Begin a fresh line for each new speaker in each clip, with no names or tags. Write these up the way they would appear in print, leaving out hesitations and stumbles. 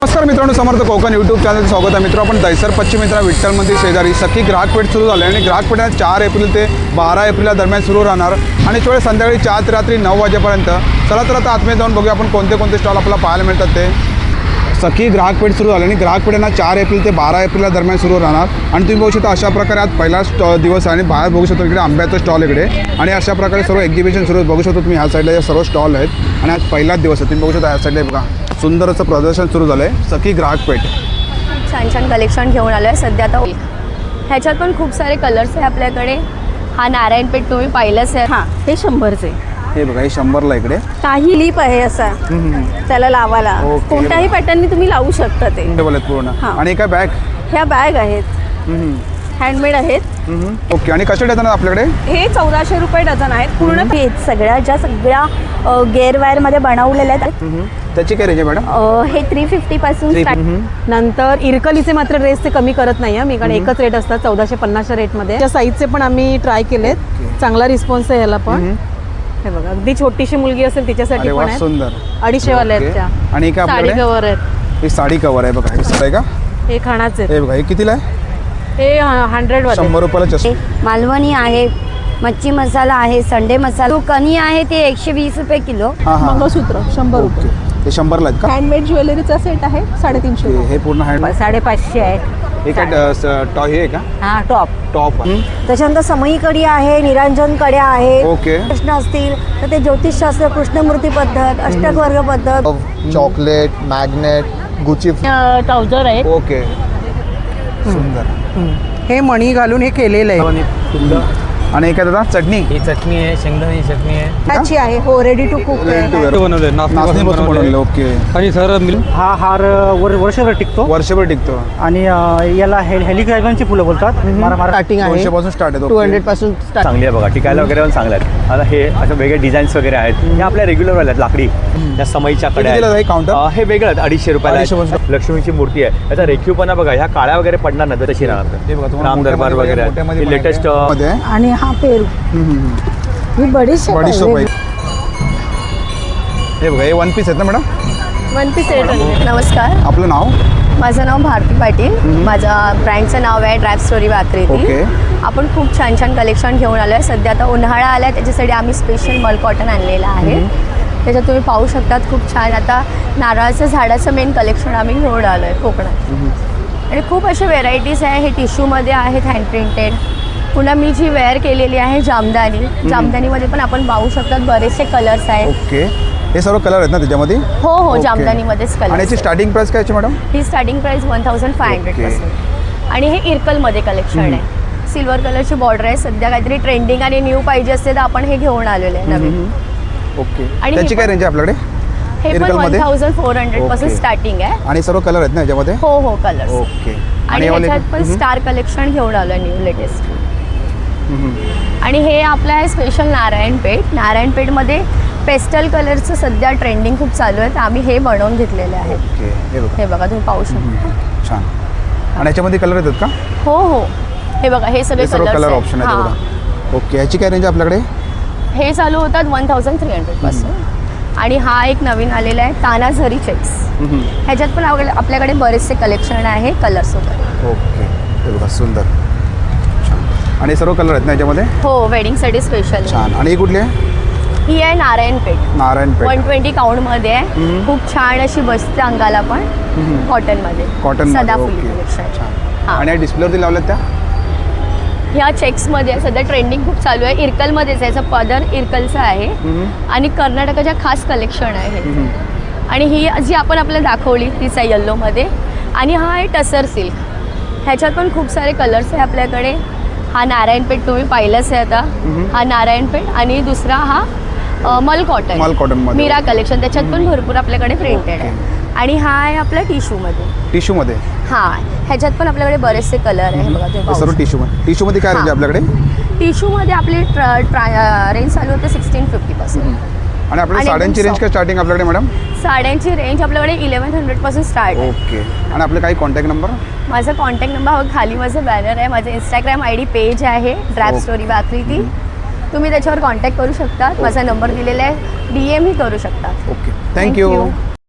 नमस्कार मित्रांनो, समर्थ कोकण यूट्यूब चॅनलचं स्वागत आहे. मित्र आपण दहिसर पश्चिम मित्रा विठ्ठल मंदिर शेजारी सखी ग्राहक पेठ सुरू झाले आणि ग्राहक पेठ 4 एप्रिल ते 12 एप्रिल दरम्यान सुरू राहणार आणि वेळ संध्याकाळी 4 ते रात्री 9 वाजेपर्यंत. चला तर आता आतमध्ये जाऊन बघूया आपण कोणते कोणते स्टॉल आपल्याला पाहायला मिळतात ते. सखी ग्राहक पेठ सुरू झाले आणि ग्राहक पेठ 4 एप्रिल ते 12 एप्रिल दरम्यान सुरू राहणार आणि तुम्ही बघू शकता अशा प्रकारे आज पहिला दिवस आहे आणि बाहेर बघू शकता इकडे आंब्याचं स्टॉल इकडे आणि अशा प्रकारे सर्व एक्झिबिशन सुरू बघू शकतो तुम्ही. ह्या साईडला या सर्व स्टॉल आहेत आणि आज पहिलाच दिवस आहे. तुम्ही बघू शकता ह्या साईडला बघा सुंदर असं प्रदर्शन सुरू झालं आहे. सखी ग्राहक पेठ
छान छान कलेक्शन घेऊन आलो आहे सध्या. आता ह्याच्यात पण खूप सारे कलर्स आहे आपल्याकडे. हा नारायण पेठ तुम्ही पाहिलंच आहे.
हां, हे 100चे.
हे बघा हे 100ला इकडे
काही लिप आहे असा त्याला लावायला.
ओके.
कोणत्याही पॅटर्ननी तुम्ही लावू शकता ते.
टेबल आहेत पूर्ण.
हां.
आणि काय बॅग
ह्या बॅग आहेत, हँडमेड आहेत.
ओके. आणि कसे देतात आपल्याकडे?
हे 1400 रुपये डझन आहेत. पूर्ण
सगळ्या गेअर वायरमध्ये बनवलेल्या आहेत.
त्याची काय रेंज आहे मॅडम?
हे 350 पासून स्टार्ट.
नंतर इरकलीचे मात्र ड्रेसचे कमी करत नाही मी, कारण एकच रेट असतात 1450च्या रेटमध्ये. त्या साईजचे पण आम्ही ट्राय केलेत. चांगला रिस्पॉन्स आहे याला पण. हे बघा अगदी छोटीशी मुलगी असेल तिच्यासाठी पण आहे.
सुंदर
250 वाले आहेत त्या.
आणि काय
साडी
आपल्याकडे?
कवर आहेत.
ही साडी कवर आहे बघा. ही साडी आहे का?
हे खाणाचे
हे बघा हे कितीला आहे?
हे 100 वाले.
100 रुपयाला चष्मा.
मालवणी आहे, मच्छी मसाला आहे, संडे मसाला. कणी आहे ते 120 रुपये किलो.
हां हां.
मंगळसूत्र 100 रुपये.
हे 100ला आहेत का?
हँडमेड ज्वेलरीचा सेट आहे 350.
हे पूर्ण हँड
550 आहे.
हे काय हे आहे का?
हा टॉप.
टॉप आहे.
त्याच्यानंतर समई कडी आहे, निरांजन कड्या आहे.
ओके.
प्रश्न असतील तर ते ज्योतिषशास्त्र, कृष्णमूर्ती पद्धत, अष्टक वर्ग पद्धत.
Chocolate, magnet, Gucci.
ट्राउझर आहे.
ओके. सुंदर.
हे मणी घालून हे केलेलं आहे.
आणि हे काय दादा? चटणी
ही चटणी आहे, शेंगदाण्याची चटणी आहे.
त्याची आहे हो, रेडी टू कुक आहे.
बनवले
नाचणीपासून बनवलेलं. ओके.
आणि सर
हा हार वर्षभर टिकतो
वर्षभर टिकतो
आणि याला हेलिकायबांची फुलं बोलतात.
स्टार्टिंग आहे
200 पासून स्टार्ट आहे.
200 पासून स्टार्ट.
चांगली आहे बघा, टिकायला वगैरे पण चांगल्या आहेत. आता हे असे वेगळे डिझाईन्स वगैरे आहेत. हे आपल्या रेग्युलर वाले आहेत लाकडी. त्या समईच्या कड्या
कितीला आहे
आहेत.
काउंटर?
हे वेगळं आहेत 250 रुपयाला
250
आहेत. लक्ष्मीची मूर्ती आहे. याचा रेखीवपणा बघा, ह्या काळ्या वगैरे पडणार नाही तशी
हे बघा
राहणार.
तुम्हाला
राम दरबार वगैरे
मोठ्यामध्ये पण आहे.
लेटेस्ट
मध्ये आहे.
आणि हा पेरू ही बडीशेप
बडीशेप आहे. हे बघा हे 1 पीस आहेत ना मॅडम?
वन पीस सेट आहे.
नमस्कार,
आपलं नाव?
माझं नाव भारती पाटील. माझ्या ब्रँडचं नाव आहे ड्राइव स्टोरी आकृती.
ओके.
आपण खूप छान छान कलेक्शन घेऊन आलो आहे. सध्या आता उन्हाळा आला आहे, त्याच्यासाठी आम्ही स्पेशल मल कॉटन आणलेलं आहे. त्याच्यात तुम्ही पाहू शकतात खूप छान. आता नारळाचं झाडाचं मेन कलेक्शन आम्ही घेऊन आलो आहे कोकणात. आणि खूप असे व्हेरायटीज आहे. हे टिश्यूमध्ये आहेत, हँड प्रिंटेड. पुन्हा मी जी वेअर केलेली आहे जामदानीमध्ये पण आपण पाहू शकतात बरेचसे कलर्स आहेत.
ओके. हे सर्व कलर आहेत ना त्याच्यामध्ये?
हो हो,
ओके.
जामदानीमध्येच
आणि याची
कलर.
स्टार्टिंग प्राइस काय आहे मॅडम?
ही स्टार्टिंग प्राइस 1500
ओके.
पासून. आणि हे इरकलमध्ये कलेक्शन आहे. सिल्वर कलरची बॉर्डर आहे. सध्या काहीतरी ट्रेंडिंग आणि न्यू पाहिजे असते तर आपण हे घेऊन आलेलं आहे नवीन.
ओके.
आणि
त्याची
हे
काय
पण-
रेंज आहे आपल्याकडे?
हे पण
इरकलमध्ये?
1400 पासून
ओके.
स्टार्टिंग आहे.
आणि सर्व कलर आहेत ना याच्यामध्ये?
हो हो, कलर्स.
ओके.
आणि
हे वाले-
ह्याच्यात पण स्टार कलेक्शन घेऊन आलं न्यू लेटेस्ट. आणि हे आपलं आहे स्पेशल नारायणपेठमध्ये पेस्टल कलरचं सध्या ट्रेंडिंग खूप चालू आहे, तर आम्ही हे बनवून घेतलेले आहेत.
ओके. हे बघा
हे बघा तुम्ही पाहू शकता.
छान. आणि याच्यामध्ये कलर येतात का?
हो हो, हे बघा हे सगळे
हे सर्व
कलर्स
कलर ऑप्शन आहेत बघा. ओके. याची काय रेंज आहे आपल्याकडे?
हे चालू होतात 1300 पासून. आणि हा एक नवीन आलेला आहे ताना झरी चेक्स. ह्याच्यात पण आपल्याकडे बरेचसे कलेक्शन आहे कलर्स वगैरे.
ओके. हे बघा सुंदर. छान. आणि सर्व कलर आहेत ना याच्यामध्ये?
हो, वेडिंगसाठी स्पेशल.
छान. आणि ही कुठली आहे?
ही आहे नारायणपेठ.
नारायणपेठ.
120 काउंटमध्ये आहे. खूप छान अशी बसते अंगाला पण. कॉटनमध्ये.
कॉटन.
सदाफुली
ओके.
कलेक्शन.
छान.
हां.
आणि या डिस्प्लेवरती लावल्यात त्या?
ह्या चेक्समध्ये सध्या ट्रेंडिंग खूप चालू आहे. इरकलमध्येच आहे. याचा पदर इरकलचा आहे आणि कर्नाटकाच्या खास कलेक्शन आहे. आणि ही जी आपण आपल्याला दाखवली तीच आहे येल्लोमध्ये. आणि हा आहे टसर सिल्क. ह्याच्यात पण खूप सारे कलर्स आहे आपल्याकडे. हा नारायणपेठ तुम्ही पाहिलंच आहे आता. हा नारायणपेठ आणि दुसरा हा मल कॉटन मीरा कलेक्शन. त्याच्यात पण भरपूर आपल्याकडे प्रिंटेड आहे. आणि हा आहे आपला
टिश्यूमध्ये?
हां, ह्याच्यात पण आपल्याकडे बरेचसे कलर आहे. बघा तुम्ही पाहू
सर्व टिश्यूमध्ये काय रेंज आहे आपल्याकडे?
टिश्यूमध्ये आपली रेंज चालू होते 1650 पासून.
आणि आपल्या
आणि
साड्यांची रेंज काय स्टार्टिंग आपल्याकडे मॅडम?
साड्यांची रेंज आपल्याकडे 1100 पासून स्टार्ट आहे.
ओके. आणि आपले काही कॉन्टॅक्ट नंबर?
माझा कॉन्टॅक्ट नंबर खाली माझं बॅनर आहे. माझं इंस्टाग्राम ID पेज आहे ड्राइव स्टोरी आकृती. तुम्ही त्याच्यावर कॉन्टॅक्ट करू शकता. माझा नंबर दिलेला आहे. DM ही करू शकता.
ओके. थँक्यू.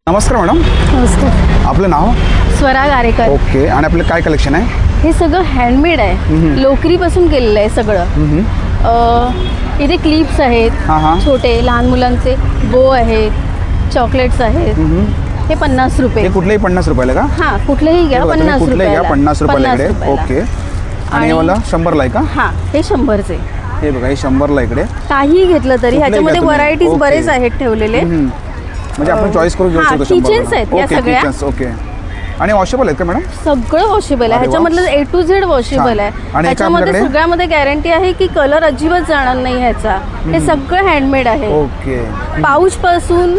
नमस्कार मॅडम.
नमस्कार.
आपलं नाव?
स्वरा गारेकर.
ओके. आणि आपलं काय कलेक्शन आहे?
हे सगळं हँडमेड आहे, लोकरीपासून केलेलं आहे सगळं. इथे क्लिप्स आहेत,
हां हां.
छोटे लहान मुलांचे बो आहेत, चॉकलेट्स आहेत. हे 50 रुपये.
हे कुठलेही 50 रुपयाला का?
हां, कुठलेही घ्या 50
कुठलेही घ्या 50 रुपयाला इकडे.
50
ओके. आणि हे मला 100ला आहे का?
हां, हे 100चे.
हे बघा हे 100ला इकडे.
काही घेतलं तरी ह्याच्यामध्ये
तुम्ही.
Varieties
okay.
बरेच आहेत ठेवलेले.
म्हणजे आपण चॉईस करू घेऊ
हां,
शकतो.
किचन्स आहेत या सगळ्या.
ओके. आणि वॉशेबल आहेत का मॅडम?
सगळं वॉशेबल आहे.
अरे वा.
ह्याच्यामधलं A to Z वॉशेबल आहे.
आणि एका
ह्याच्यामध्ये
आपल्याकडे?
सगळ्यामध्ये गॅरंटी आहे की कलर अजिबात जाणार नाही ह्याचा. हे सगळं हँडमेड आहे.
ओके.
पाऊच पासून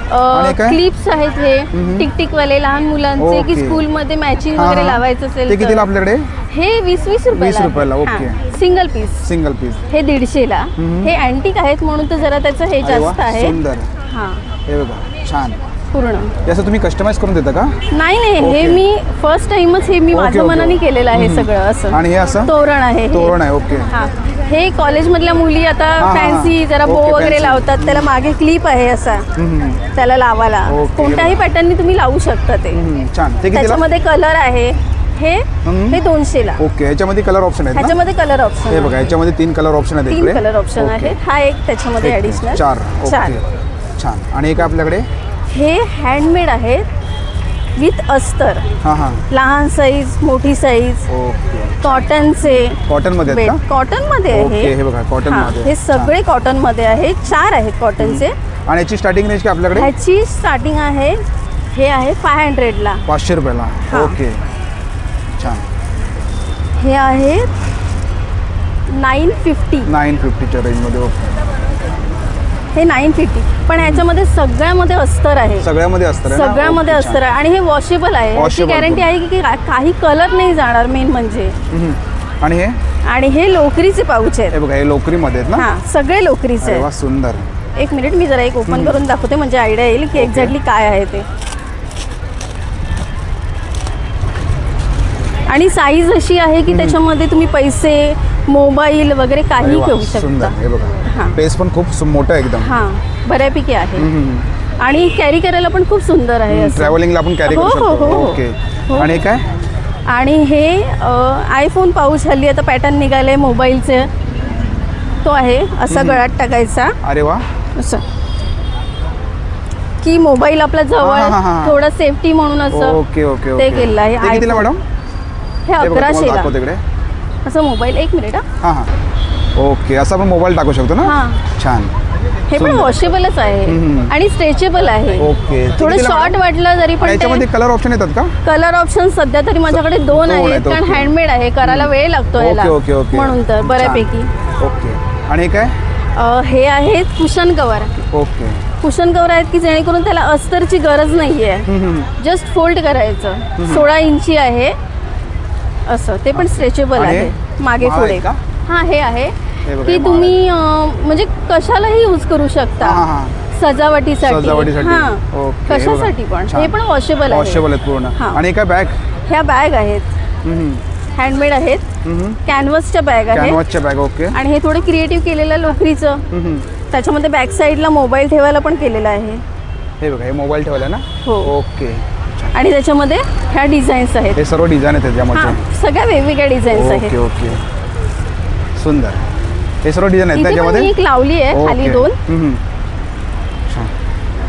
आणि काय?
क्लिप्स आहेत हे टिकटिकवाले लहान मुलांचे की
ओके.
स्कूलमध्ये मॅचिंग
हां,
वगैरे
हां.
लावायचं असेल
ते कितीला
तर.
आपल्याकडे?
हे 20 रुपयाला
20 रुपयाला, okay.
Single piece.
Single piece.
हे 150ला. हे अँटिक आहेत म्हणून तर जरा त्याचं हे
अरे वा,
जास्त आहे.
सुंदर.
हां,
हे बघा छान.
पूर्ण.
हे असं तुम्ही कस्टमाइज करून देता का?
नाही हे
ओके.
मी फर्स्ट टाइमच हे मी
ओके,
माझ्या
ओके.
मनाने केलेलं आहे सगळं असं.
आणि हे असं
तोरण आहे हे.
तोरण आहे. ओके.
हां, हे कॉलेजमधल्या मुली आता
हां,
फॅन्सी जरा बो
ओके,
वगैरे
फॅन्सी.
लावतात. त्याला मागे क्लिप आहे असा त्याला लावायला.
ओके.
कोणत्याही पॅटर्ननी तुम्ही लावू शकता ते.
छान. ते कितीला?
त्याच्यामध्ये कलर आहे. हे 200ला.
ओके. याच्यामध्ये कलर ऑप्शन आहेत ना?
ह्याच्यामध्ये कलर
हे
ऑप्शन
बघा याच्यामध्ये 3 कलर ऑप्शन आहेत
3
इकडे.
Colour option
okay.
आहेत. हा एक त्याच्यामध्ये ॲडिशनल
4.
4.
ओके. छान. आणि एक आपल्याकडे?
हे हँडमेड आहेत विथ अस्तर.
हां हां.
लहान साईज, मोठी साईज,
ओके.
कॉटनचे.
कॉटनमध्ये आहेत का?
कॉटनमध्ये आहे
ओके. हे बघा
हां,
कॉटनमध्ये.
हे सगळे कॉटनमध्ये आहेत. 4 आहेत कॉटनचे.
आणि याची स्टार्टिंग रेंज काय आपल्याकडे?
ह्याची स्टार्टिंग आहे, हे आहे 500ला.
500 रुपयाला.
हां.
ओके. छान.
हे आहे 950.
950च्या रेंजमध्ये. ओके.
हे 950. पण ह्याच्यामध्ये सगळ्यामध्ये अस्तर आहे.
सगळ्यामध्ये असतं ना?
सगळ्यामध्ये
ओके,
अस्तर आहे आणि हे वॉशेबल आहे. याची
Washable
गॅरंटी
पण.
आहे की काही कलर नाही जाणार मेन म्हणजे.
आणि हे?
आणि हे लोकरीचे पाऊच आहेत.
हे बघा हे लोकरीमध्ये आहेत ना?
हां, सगळे लोकरीचे
अरे वा,
आहेत.
सुंदर.
एक मिनिट मी जरा एक ओपन करून दाखवते म्हणजे आयडिया येईल की एक्झॅक्टली काय आहे ते. आणि साईज अशी आहे की त्याच्यामध्ये तुम्ही पैसे, मोबाईल वगैरे
अरे
काही
वा,
घेऊ
सुंदर.
शकता.
हे बघा
हां.
पेस पण खूप मोठं आहे एकदम.
हां, बऱ्यापैकी आहे. आणि कॅरी करायला पण खूप सुंदर आहे असं.
ट्रॅव्हलिंगला आपण कॅरी
हो,
करू
हो,
शकतो.
हो, हो.
ओके.
हो.
आणि हे काय?
आणि हे आयफोन पाऊच हल्ली आता पॅटर्न निघाले मोबाईलचे. तो आहे असा गळ्यात टाकायचा
अरे वा.
असं की मोबाईल आपला जवळ
हां, हां, हां.
थोडं सेफ्टी म्हणून असं
ओके ओके
ते
ओके.
केलेलं आहे.
ते कितीला
iPhone.
मॅडम?
हे
हे बघा, तुम्हाला
1100ला
दाखवतो इकडे.
असं मोबाईल. एक मिनिट
हां हां. ओके. असं आपण मोबाईल टाकू शकतो ना?
हां.
छान.
हे पण
सुंदर.
वॉशेबलच आहे आणि स्ट्रेचेबल आहे.
ओके. ते
थोडं
कितीला
शॉर्ट
मॅडम?
वाटलं तरी
आणि
पण
याच्यामध्ये कलर ऑप्शन येतात का?
कलर ऑप्शन सध्या तरी माझ्याकडे 2
दोन
आहेत
आहेत,
कारण
ओके.
हँडमेड आहे. करायला वेळ लागतो ह्याला
ओके ओके ओके.
म्हणून तर
छान.
बऱ्यापैकी.
ओके. आणि हे काय?
हे आहेत cushion cover.
Okay.
Cushion cover आहेत की जेणेकरून त्याला अस्तरची गरज नाही आहे. जस्ट फोल्ड करायचं. 16 इंची आहे असं. ते पण स्ट्रेचेबल
आणि
आहे. मागे
महाग
पुढे.
आहेत का?
हां, हे आहे
हे बघा,
की
हे
तुम्ही म्हणजे कशालाही यूज करू शकता.
हां हां.
सजावटीसाठी.
सजावटीसाठी.
हां.
ओके. हे
कशासाठी
बघा.
पण.
छान.
हे पण वॉशेबल आहे.
वॉशेबल आहेत पूर्ण.
हां.
आणि काय बॅग?
ह्या बॅग आहेत. हँडमेड आहेत. कॅनव्हसच्या बॅग आहेत.
कॅनव्हासच्या बॅग. ओके.
आणि हे थोडं क्रिएटिव्ह केलेलं लोकरीचं. त्याच्यामध्ये बॅक साईडला मोबाईल ठेवायला पण केलेलं आहे.
हे बघा हे मोबाईल ठेवला ना?
हो.
ओके.
आणि त्याच्यामध्ये ह्या डिझाईन्स आहेत.
हे सर्व डिझाईन आहेत त्याच्यामध्ये.
हां, सगळ्या वेगवेगळ्या डिझाईन्स आहेत.
Okay okay. सुंदर. हे सर्व डिझाईन आहेत
इथे पण
त्याच्यामध्ये?
मी एक लावली आहे खाली 2.
छान.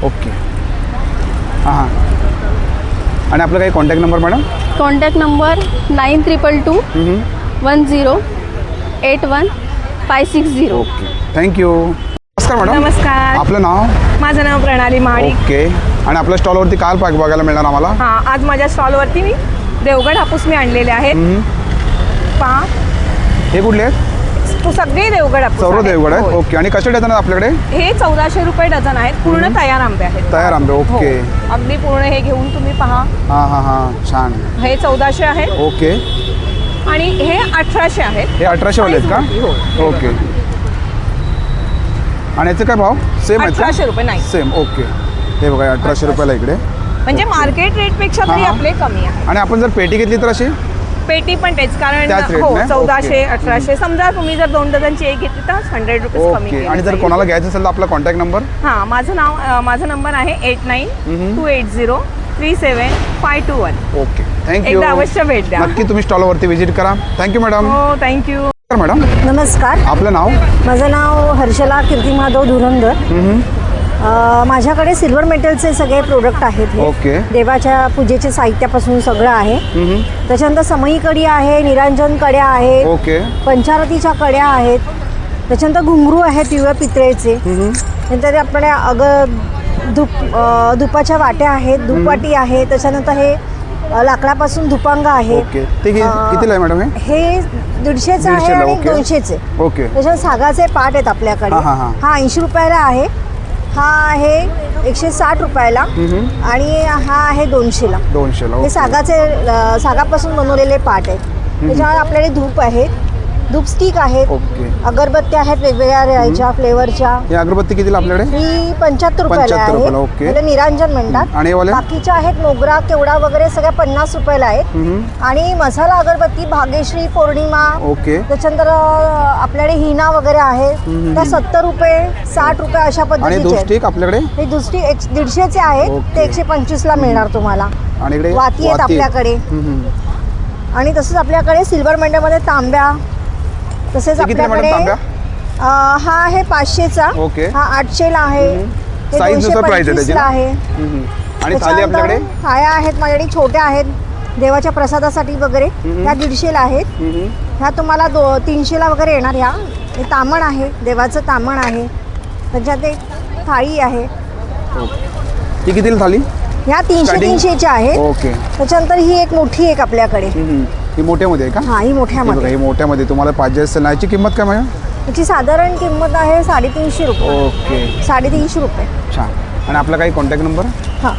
ओके. हां हां. आणि आपला काही contact number madam?
Contact number 9222 108156
okay. Thank you. नमस्कार मॅडम.
नमस्कार.
आपलं नाव?
माझं नाव प्रणाली महाडिक.
ओके. आणि आपल्या स्टॉलवरती काय पाक बघायला मिळणार आम्हाला?
हां, आज माझ्या स्टॉलवरती मी देवगड हापूस मी आणलेले आहेत. पहा,
हे कुठले आहेत?
तो सगळे देवगड हापूस
सर्व
आहेत.
देवगड आहेत.
होय.
ओके. आणि कसे डझन आहेत आपल्याकडे?
हे 1400 रुपये डझन आहेत. पूर्ण तयार आंबे आहेत.
तयार आंबे. ओके.
हो. अगदी पूर्ण हे घेऊन तुम्ही पहा.
हां हां हां. छान.
हे 1400 आहेत
ओके.
आणि हे 1800 आहेत.
हे 1800 वाले आहेत
हो.
का? ओके. आणि याचे काय भाव? सेम आहेत का?
1800 रुपये नाही.
सेम. ओके. हे बघा 1800 रुपयाला इकडे.
म्हणजे मार्केट रेटपेक्षा तरी
हां.
आपले कमी आहे.
आणि आपण जर पेटी घेतली तर अशी?
पेटी पण तेच कारण
त्याच rate
हो
ने?
1400
ओके.
1800. समजा तुम्ही जर 2 डझनची एक घेतली तर 100 रुपीज कमी
ओके.
केले
आणि जर
जाईल.
कोणाला घ्यायचं असेल तर आपला कॉन्टॅक्ट नंबर?
हां, माझा नंबर आहे 89280280 637-521.
Okay thank you.
एकदा अवश्य भेट द्या.
नक्की तुम्ही स्टॉलवरती व्हिजिट करा. Thank you madam.
हो, थँक्यू.
मॅडम
नमस्कार,
आपलं नाव?
माझं नाव हर्षला कीर्तिमाधव धुरंधर. माझ्याकडे सिल्वर मेटलचे सगळे प्रोडक्ट आहेत हे.
ओके.
देवाच्या पूजेचे साहित्यापासून सगळं आहे. त्याच्यानंतर समई कडी आहे, निरांजन कड्या आहेत,
ओके.
पंचारतीच्या कड्या आहेत, त्याच्यानंतर घुंगरू आहेत पिवळ्या पितळेचे. नंतर आपल्या धुपाच्या वाट्या आहेत, धूपवाटी आहे. त्याच्यानंतर हे लाकडापासून धुपांग आहे.
ओके. ते कितीला आहे मॅडम?
हे 150चं आहे
150ला,
आणि
ओके.
200चे.
ओके.
त्याच्यात सागाचे पाट आहेत आपल्याकडे. हा 80 रुपयाला आहे. हा आहे 160 रुपयाला आणि हा आहे 200ला.
200ला.
हे सागापासून बनवलेले पाट आहेत. त्याच्यावर आपल्याकडे धूप आहेत, धूप स्टिक आहेत,
ओके.
अगरबत्त्या आहेत वेगवेगळ्या ह्याच्या फ्लेवरच्या.
ही अगरबत्ती कितीला आपल्याकडे?
ही 75 रुपयाला
75 रुपयाला,
आहे.
ओके.
त्याला निरांजन म्हणतात.
आणि वाले?
बाकीच्या आहेत मोगरा, केवडा वगैरे सगळ्या 50 रुपयाला आहेत. आणि मसाला अगरबत्ती भाग्यश्री, पौर्णिमा,
ओके.
त्याच्यानंतर आपल्याकडे हिना वगैरे आहेत. त्या 70 रुपये 60 रुपये अशा
आणि
पद्धतीचे आहेत.
स्टिक आपल्याकडे?
हे दुसरी 150चे आहेत.
ओके.
ते 125ला मिळणार तुम्हाला.
आणि इकडे
वाती आहेत आपल्याकडे. आणि तसंच आपल्याकडे सिल्वर मेंढ्यामध्ये तांब्या. तसेच आपल्याकडे हा आहे 500चा.
ओके.
हा 800ला आहे. हे
साईज नुसार प्राइस आहे त्याची
225ला आहे.
आणि थाली आपल्याकडे?
थाळ्या आहेत माझ्याकडे, छोट्या आहेत देवाच्या प्रसादासाठी वगैरे. ह्या 150ला आहेत. ह्या तुम्हाला 300ला वगैरे येणार. ह्या हे तामण आहे, देवाचं तामण आहे. त्याच्यात एक थाळी आहे.
ती कितीला थाली?
ह्या 300च्या आहे.
ओके.
त्याच्यानंतर ही एक मोठी एक आपल्याकडे.
ही मोठ्यामध्ये आहे का?
हा, ही मोठ्यामध्ये.
ही मोठ्यामध्ये तुम्हाला पाहिजे असेल ना, याची किंमत काय मॅडम?
याची साधारण किंमत आहे 350 रुपये.
ओके.
350 रुपये.
छान. आणि आपला काही कॉन्टॅक्ट नंबर?
हां.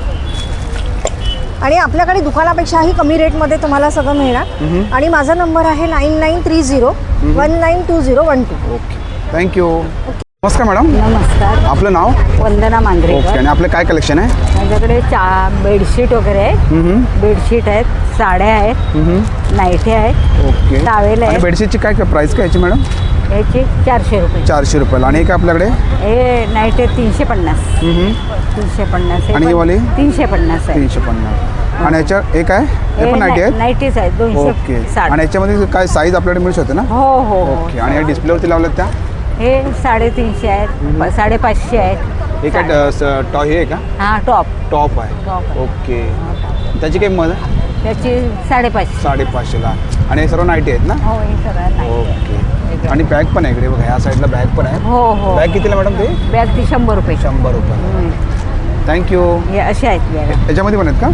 आणि आपल्याकडे दुकानापेक्षाही कमी रेटमध्ये तुम्हाला सगळं मिळणार. आणि माझा नंबर आहे 9930192012.
Okay thank you. नमस्कार मॅडम.
नमस्कार,
आपलं नाव?
वंदना
ओके.
मांजरेकर.
आणि आपलं काय कलेक्शन आहे?
माझ्याकडे बेडशीट वगैरे आहे. बेडशीट आहेत, साड्या आहेत, नाईटी आहेत,
ओके.
टावेल आहे.
आणि बेडशीटची काय प्राइस काय याची मॅडम?
याची 400 रुपये.
400 रुपयाला. आणि हे काय आपल्याकडे?
हे नाईट आहे 350. 350.
आणि ही वाली?
350 आहे.
350. आणि याच्या हे काय? हे पण नाईटी आहेत?
नाईटीच आहेत
ओके.
260.
आणि याच्यामध्ये काय साईज आपल्याकडे मिळू शकते ना?
हो हो.
ओके. आणि या डिस्प्लेवरती लावल्यात त्या?
हे 350 आहेत, 550 आहेत.
हे काय हे आहे का?
हा, टॉप
टॉप आहे.
टॉप आहे.
ओके. त्याची किंमत?
त्याची 550.
550ला. आणि हे सर्व नाईटी आहेत ना?
हो, हे सगळं नाही.
ओके. आणि बॅग पण आहे इकडे बघा, या साईडला बॅग पण आहे.
हो हो.
बॅग कितीला मॅडम ते?
बॅग ती 100 रुपये.
100 रुपये. थँक्यू.
हे असे आहेत बॅग.
याच्यामध्ये पण आहेत का?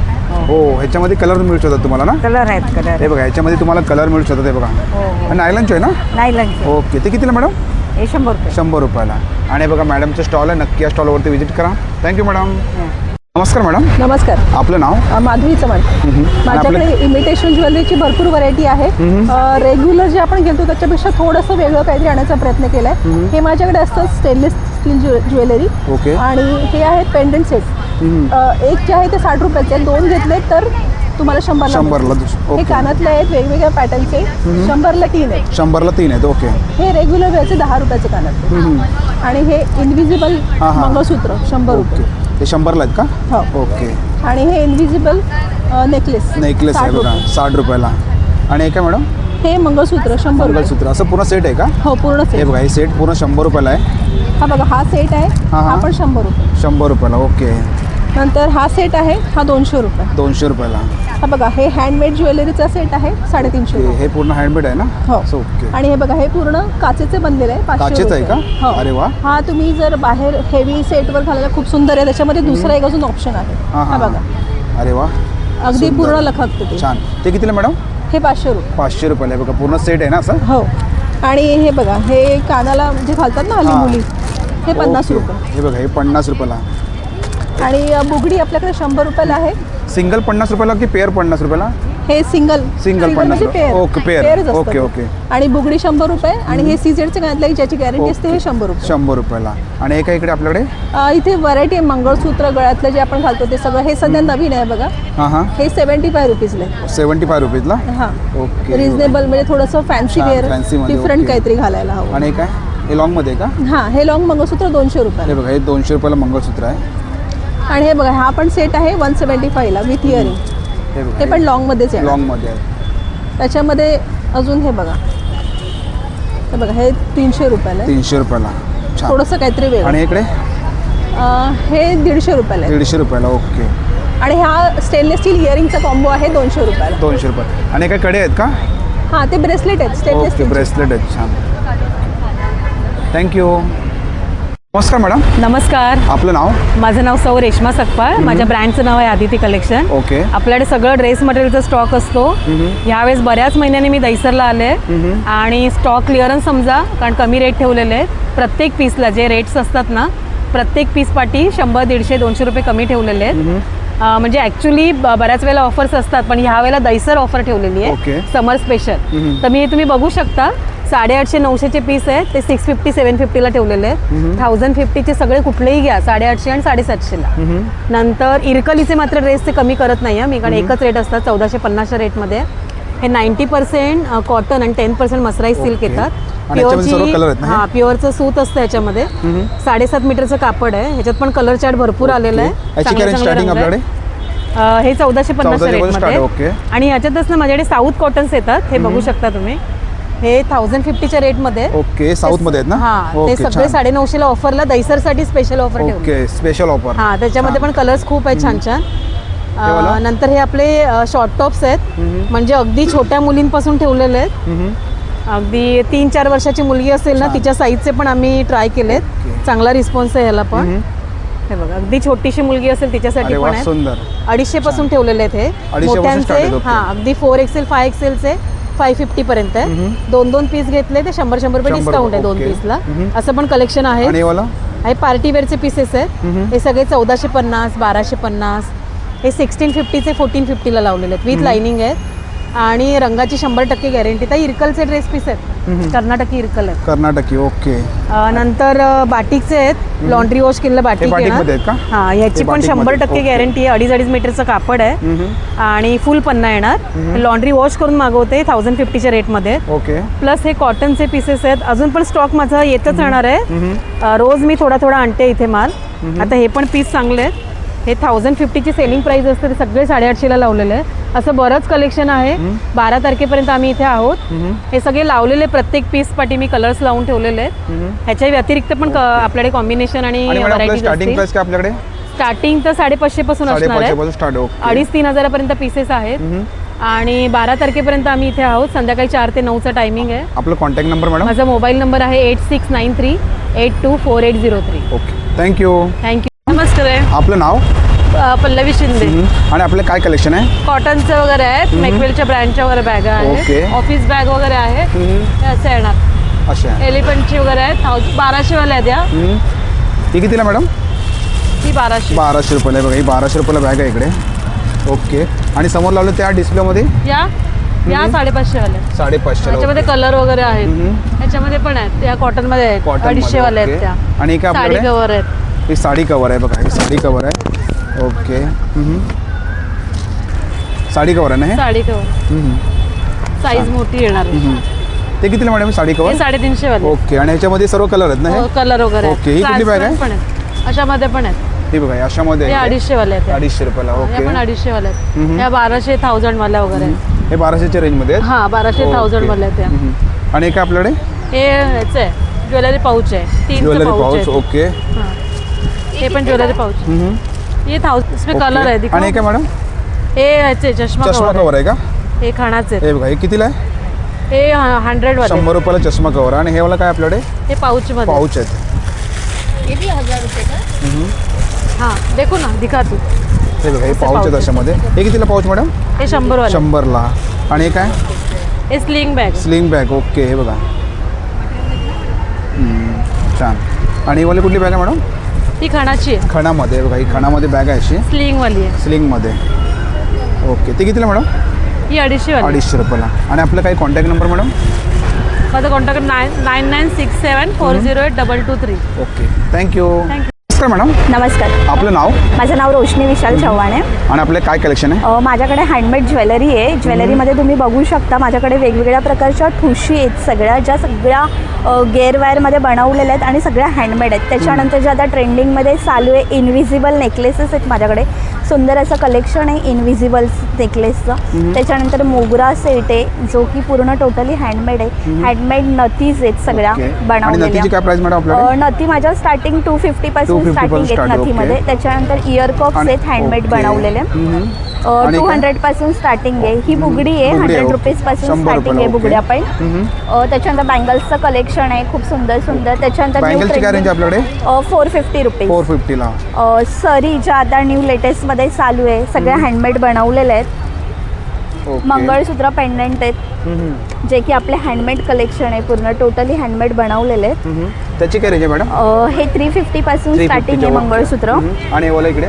हो. ह्याच्यामध्ये कलर मिळू शकतात तुम्हाला ना?
कलर आहेत, कलर.
हे बघा, ह्याच्यामध्ये तुम्हाला कलर मिळू शकतात. हे बघा. आणि नायलॉनचे आहे ना?
नायलॉनचे.
ओके. ते कितीला मॅडम?
हे 100 रुपये.
100 रुपयाला. आणि बघा मॅडमचं स्टॉल आहे, नक्की या स्टॉलवरती व्हिजिट करा. Thank you madam. नमस्कार मॅडम.
नमस्कार,
आपलं नाव?
माधवी चव्हाण. माझ्याकडे इमिटेशन ज्वेलरीची भरपूर व्हरायटी आहे. रेग्युलर जे आपण घेतो त्याच्यापेक्षा थोडंसं वेगळं काहीतरी आणण्याचा प्रयत्न केला आहे. हे माझ्याकडे असतं स्टेनलेस स्टील ज्वेलरी.
ओके.
आणि हे आहेत पेंडंट सेट. एक जे आहे ते 60 रुपयाचे, 2 घेतले तर तुम्हाला 100ला. हे कानातले आहेत वेगवेगळ्या पॅटर्नचे. 100ला 3 आहेत.
100ला 3 आहेत. ओके.
हे रेग्युलर वेअरचे 10 रुपयाचे कानातले. आणि हे इनविजिबल मंगळसूत्र 100 रुपये.
ते 100ला आहेत का?
हो.
ओके.
आणि हे इनविजिबल नेकलेस
आहे बघा 60 रुपयाला. आणि हे काय मॅडम?
हे मंगळसूत्र 100 रुपये.
मंगळसूत्र असं पूर्ण सेट आहे का?
हो, पूर्ण
हे
सेट.
बघा, हे सेट पूर्ण 100 रुपयाला आहे.
हा बघा, हा सेट आहे. हा पण 100 रुपये.
100 रुपयाला. ओके.
नंतर हा सेट आहे, हा 200 रुपये.
200 रुपयाला.
हा बघा, हे हँडमेड ज्वेलरीचा सेट आहे 350 रुपये.
हे पूर्ण हँडमेड आहे ना?
हो.
ओके.
आणि हे बघा, हे पूर्ण काचेचे बनलेले आहे 500
काचेचं आहे का?
हो.
अरे वा.
हा तुम्ही जर बाहेर हेवी सेटवर घालायला खूप सुंदर आहे. त्याच्यामध्ये दुसरा एक अजून ऑप्शन आहे. हा बघा,
अरे वा,
अगदी
सुंदर.
पूर्ण लखकते ते.
छान. ते कितीला मॅडम?
हे 500 रुपये.
500 रुपयाला आहे बघा, पूर्ण सेट आहे ना असं?
हो. आणि हे बघा, हे कानाला जे घालतात ना हल्ली मुली, हे 50
ओके.
रुपये.
हे बघा, हे 50 रुपयाला.
आणि बुगडी आपल्याकडे 100 रुपयाला आहे.
सिंगल 50 रुपयाला की पेअर 50 रुपयाला?
हे सिंगल
50
म्हणजे पेअर.
Okay, pair.
पेअरच असतं
ओके
ते.
ओके.
आणि बुगडी 100 रुपये. आणि हे सीझेडचे कानातले ज्याची गॅरंटी असते हे 100 रुपये.
100 रुपयाला. आणि हे काय इकडे आपल्याकडे?
इथे व्हरायटी आहे. मंगळसूत्र गळ्यातलं जे आपण घालतो ते सगळं हे सध्या नवीन आहे बघा.
हां.
हे 75 रुपीजला आहे.
75 रुपीजला?
हां.
ओके.
रिजनेबल म्हणजे थोडंसं फॅन्सी
छान,
वेअर,
fancy मध्ये.
Different
okay.
काहीतरी घालायला हवं.
आणि हे काय? हे लॉंगमध्ये आहे का?
हां, हे लॉंग मंगळसूत्र 200 रुपये.
हे बघा, हे 200 रुपयाला मंगळसूत्र आहे.
आणि हे बघा हा पण सेट आहे 175ला विथ इयरिंग. हे पण लॉंगमध्येच आहे.
लॉंगमध्ये आहे.
त्याच्यामध्ये अजून हे बघा, हे बघा हे 300 रुपयाला आहे.
300 रुपयाला. छान.
थोडंसं काहीतरी वेगळं.
आणि इकडे
हे 150 रुपयाला आहे.
150 रुपयाला. ओके.
आणि हा स्टेनलेस स्टील इयरिंगचा कॉम्बो आहे 200 रुपयाला.
200 रुपये. आणि काय कडे आहेत का?
हां ते ब्रेसलेट आहेत स्टेनलेस
ओके,
स्टील.
ब्रेसलेट आहेत. छान. थँक्यू. नमस्कार मॅडम,
नमस्कार,
आपलं नाव?
माझं नाव सौ रेश्मा सकपाळ. माझ्या ब्रँडचं नाव आहे आदिती कलेक्शन.
ओके.
आपल्याकडे सगळं ड्रेस मटेरियलचा स्टॉक असतो. ह्यावेळेस बऱ्याच महिन्यांनी मी दहिसरला आले आणि स्टॉक क्लिअरन्स समजा, कारण कमी रेट ठेवलेले आहेत. प्रत्येक पीसला जे रेट्स असतात ना, प्रत्येक पीस पाठी 100, 150, 200 रुपये कमी ठेवलेले आहेत. म्हणजे ॲक्च्युली बऱ्याच वेळेला ऑफर्स असतात, पण ह्या वेळेला दहिसर ऑफर ठेवलेली आहे समर स्पेशल. तर मी तुम्ही बघू शकता 850, 900चे पीस आहेत ते 650, 750ला ठेवलेले आहेत. 1050चे सगळे कुठलेही घ्या 850 आणि 750ला. नंतर इरकलीचे मात्र ड्रेस ते कमी करत नाही मी, कारण एकच रेट असतात 1450च्या रेटमध्ये. हे 90% कॉटन आणि 10% मसराईज सिल्क येतात. हां, प्युअरचं सूत असतं याच्यामध्ये. 7.5 मीटरचं कापड आहे. ह्याच्यात पण कलर चार्ट भरपूर आलेला आहे. हे 1450च्या रेटमध्ये. आणि ह्याच्यातच ना माझ्याकडे साऊथ कॉटन्स येतात, हे बघू शकता तुम्ही. हे 1050च्या रेटमध्ये.
ओके, साऊथ मध्ये आहेत ना?
हां, ते सगळे 950ला ऑफरला दहिसरसाठी स्पेशल ऑफर ठेवली.
Okay, special offer.
हां, त्याच्यामध्ये पण कलर्स खूप आहेत छान छान. नंतर हे आपले शॉर्ट टॉप्स आहेत, म्हणजे अगदी छोट्या मुलींपासून ठेवलेले आहेत. अगदी 3-4 वर्षाची मुलगी असेल ना, तिच्या साईजचे पण आम्ही ट्राय केलेत. चांगला रिस्पॉन्स आहे ह्याला पण. हे बघा, अगदी छोटीशी मुलगी असेल तिच्यासाठी पण आहे. 250 पासून ठेवलेले आहेत हे मोठ्यांचे. हां, अगदी 4XL, 5XLचे 550 पर्यंत आहे. 2-2 पीस घेतले ते 100 रुपये डिस्काउंट आहे 2 पीसला. असं पण कलेक्शन आहे. हे पार्टी वेअरचे पीसेस आहेत. हे सगळे 1450, 1250. हे 1650चे 1450ला लावलेले आहेत विथ लाइनिंग आहेत. आणि रंगाची 100% गॅरंटी. तर इरकलचे ड्रेस पीस आहेत, कर्नाटकी इरकल आहेत.
कर्नाटकी. ओके.
नंतर बाटिकचे आहेत, लॉन्ड्री वॉश केलेलं बाटिक आहे. हां, ह्याची पण 100% गॅरंटी आहे. 2.5 मीटरचं कापड आहे आणि फुल पन्ना येणार. लॉन्ड्री वॉश करून मागवते 1050च्या रेटमध्ये.
ओके.
प्लस हे कॉटनचे पीसेस आहेत. अजून पण स्टॉक माझा येतच राहणार आहे. रोज मी थोडा थोडा आणते इथे माल. आता हे पण पीस चांगले आहेत. हे 1050ची सेलिंग प्राइस असते, ते सगळे 850ला लावलेले आहे. असं बरंच कलेक्शन आहे. 12 तारखेपर्यंत आम्ही इथे आहोत. हे सगळे लावलेले प्रत्येक पीस पाठी मी कलर्स लावून ठेवलेले आहेत. ह्याच्या व्यतिरिक्त पण आपल्याकडे कॉम्बिनेशन आणि व्हरायटीज
स्टार्टिंग प्राइस काय आपल्याकडे?
स्टार्टिंग तर 550 पासून असणार आहे. 2,500-3,000 हजारापर्यंत पीसेस आहेत. आणि 12 तारखेपर्यंत आम्ही इथे आहोत. संध्याकाळी 4 ते 9चा टायमिंग आहे.
आपला कॉन्टॅक्ट नंबर मॅडम?
माझा मोबाईल नंबर आहे 8693824803.
Okay, thank you.
नमस्कार.
आपलं नाव?
पल्लवी शिंदे.
आणि आपलं काय कलेक्शन आहे?
कॉटनचं वगैरे आहेत, मेकवेलच्या ब्रँडच्या वगैरे बॅग आहेत, ऑफिस बॅग वगैरे आहे. असं येणार.
अच्छा.
एलिफंटची वगैरे आहेत. 1200 वाल्या आहेत या.
ही कितीला मॅडम?
ही 1200.
1200 रुपयाला आहे बघा. ही 1200 रुपयाला बॅग आहे इकडे. ओके. आणि समोर लावलं त्या डिस्प्लेमध्ये
या 550 वाल्या.
550.
त्याच्यामध्ये कलर वगैरे आहेत. त्याच्यामध्ये पण आहेत. त्या कॉटनमध्ये आहेत. 250 वाल्या आहेत त्या.
आणि काय
साडी कव्हर आहेत.
ही साडी कवर आहे बघा. ही साडी कवर आहे. ओके. साडी कवर आहे ना हे?
साडी कव्हर साईज मोठी येणार.
ते कितीला मॅडम साडी कवर?
350 वाले.
ओके. आणि ह्याच्यामध्ये सर्व कलर आहेत ना हे?
कलर वगैरे.
ओके. ही कुठली बॅग आहे?
पण आहेत. अशामध्ये पण आहेत.
हे बघा, अशामध्ये
250 वाले आहेत.
250 रुपयाला. ओके.
पण 250 वाले आहेत. या 1200, 1000 वाल्या वगैरे.
हे 1200च्या रेंजमध्ये आहेत?
हां, 1200, 1000 वाल्या आहेत त्या.
आणि काय आपल्याकडे?
हे ह्याचं आहे, ज्वेलरी पाऊच आहे. 3
ज्वेलरी पाऊच. ओके.
हे पण ज्वेलरी पाऊच. हे 1000 इसमें कलर आहे.
आणि काय मॅडम?
हे ह्याचे चष्मा
कवर आहे का?
हे खाण्याचे.
हे बघा, हे कितीला आहे?
हे 100 वाले.
100 रुपयाला चष्मा कवर. आणि हे वाला काय आपल्याकडे?
हे पाऊच मध्ये.
पाऊच आहेत.
हे भी 1000 रुपये का?
हां, देखो ना, दिखा तू.
हे बघा, हे पाऊच आहेत अशामध्ये. हे कितीला पाऊच मॅडम?
हे 100 वाले.
100ला. आणि हे काय?
हे sling bag.
Sling bag. Okay. हे बघा, छान. आणि ही वाली कुठली बॅग आहे मॅडम?
ती खणाची आहे.
खणामध्ये. बघा, ही खणामध्ये बॅग आहे अशी
स्लिंग वाली आहे.
स्लिंगमध्ये. ओके. ते कितीला मॅडम?
ही 250 वाली.
250 रुपयाला. आणि आपलं काही कॉन्टॅक्ट नंबर मॅडम?
माझा कॉन्टॅक्ट 9967408223.
ओके. थँक्यू. नमस्कार मॅडम,
नमस्कार,
आपलं नाव
माझं नाव रोशनी विशाल चव्हाण आहे.
आणि आपले काय कलेक्शन आहे?
माझ्याकडे हँडमेड ज्वेलरी आहे. ज्वेलरीमध्ये तुम्ही बघू शकता माझ्याकडे वेगवेगळ्या प्रकारच्या ठुशी आहेत, ज्या सगळ्या गेअरवायरमध्ये बनवलेल्या आहेत आणि सगळ्या हँडमेड आहेत. त्याच्यानंतर जे आता ट्रेंडिंगमध्ये चालू आहे इनव्हिजिबल नेकलेसेस आहेत माझ्याकडे. सुंदर असं कलेक्शन आहे इनव्हिजिबल नेकलेसचं. त्याच्यानंतर मोगरा सेट आहे जो की पूर्ण टोटली हँडमेड आहे. हँडमेड नथीज आहेत सगळ्या
आणि नथीची
बनवलेल्या.
काय प्राइस मॅडम आपल्याकडे?
नथी माझ्या स्टार्टिंग 250 पासून
250
स्टार्टिंग
start,
आहेत नथीमध्ये.
okay.
त्याच्यानंतर इयर कप्स आहेत हँडमेड बनवलेले.
आणि काय?
200 पासून स्टार्टिंग आहे. ही बुगडी आहे,
बुगडी आहे,
100
okay.
रुपीज पासून
100
स्टार्टिंग आहे
रुपयाला,
बुगड्या
okay.
पण. त्याच्यानंतर बँगल्सचं कलेक्शन आहे खूप सुंदर सुंदर. त्याच्यानंतर
बँगलची काय रेंज आपल्याकडे?
450 रुपीज.
450 ला.
सरी ज्या आता न्यू लेटेस्टमध्ये चालू आहे सगळ्या हँडमेड बनवलेल्या आहेत.
Okay.
मंगळसूत्र पेंडंट आहेत जे की आपले हँडमेड कलेक्शन आहे, पूर्ण टोटली हँडमेड बनवलेले आहेत.
त्याची काय रेंज आहे मॅडम?
हे 350 पासून
350
स्टार्टिंग आहे मंगळसूत्र.
आणि ओला इकडे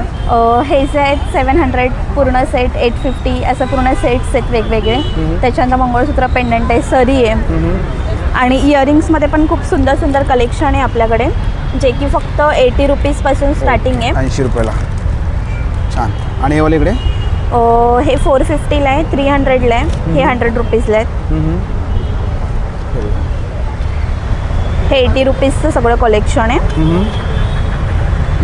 हे जे आहेत 700 पूर्ण सेट, 850 असं पूर्ण सेट्स आहेत वेगवेगळे. त्याच्यानंतर मंगळसूत्र पेंडंट आहे, सरी आहे. आणि इयरिंग्समध्ये पण खूप सुंदर सुंदर कलेक्शन आहे आपल्याकडे जे की फक्त 80 रुपीजपासून स्टार्टिंग आहे.
80 रुपयाला. छान. आणि ओला इकडे
हे 450ला आहे, 300ला आहे, हे 100 रुपीजला आहे. हे 80 रुपीजचं सगळं कलेक्शन आहे.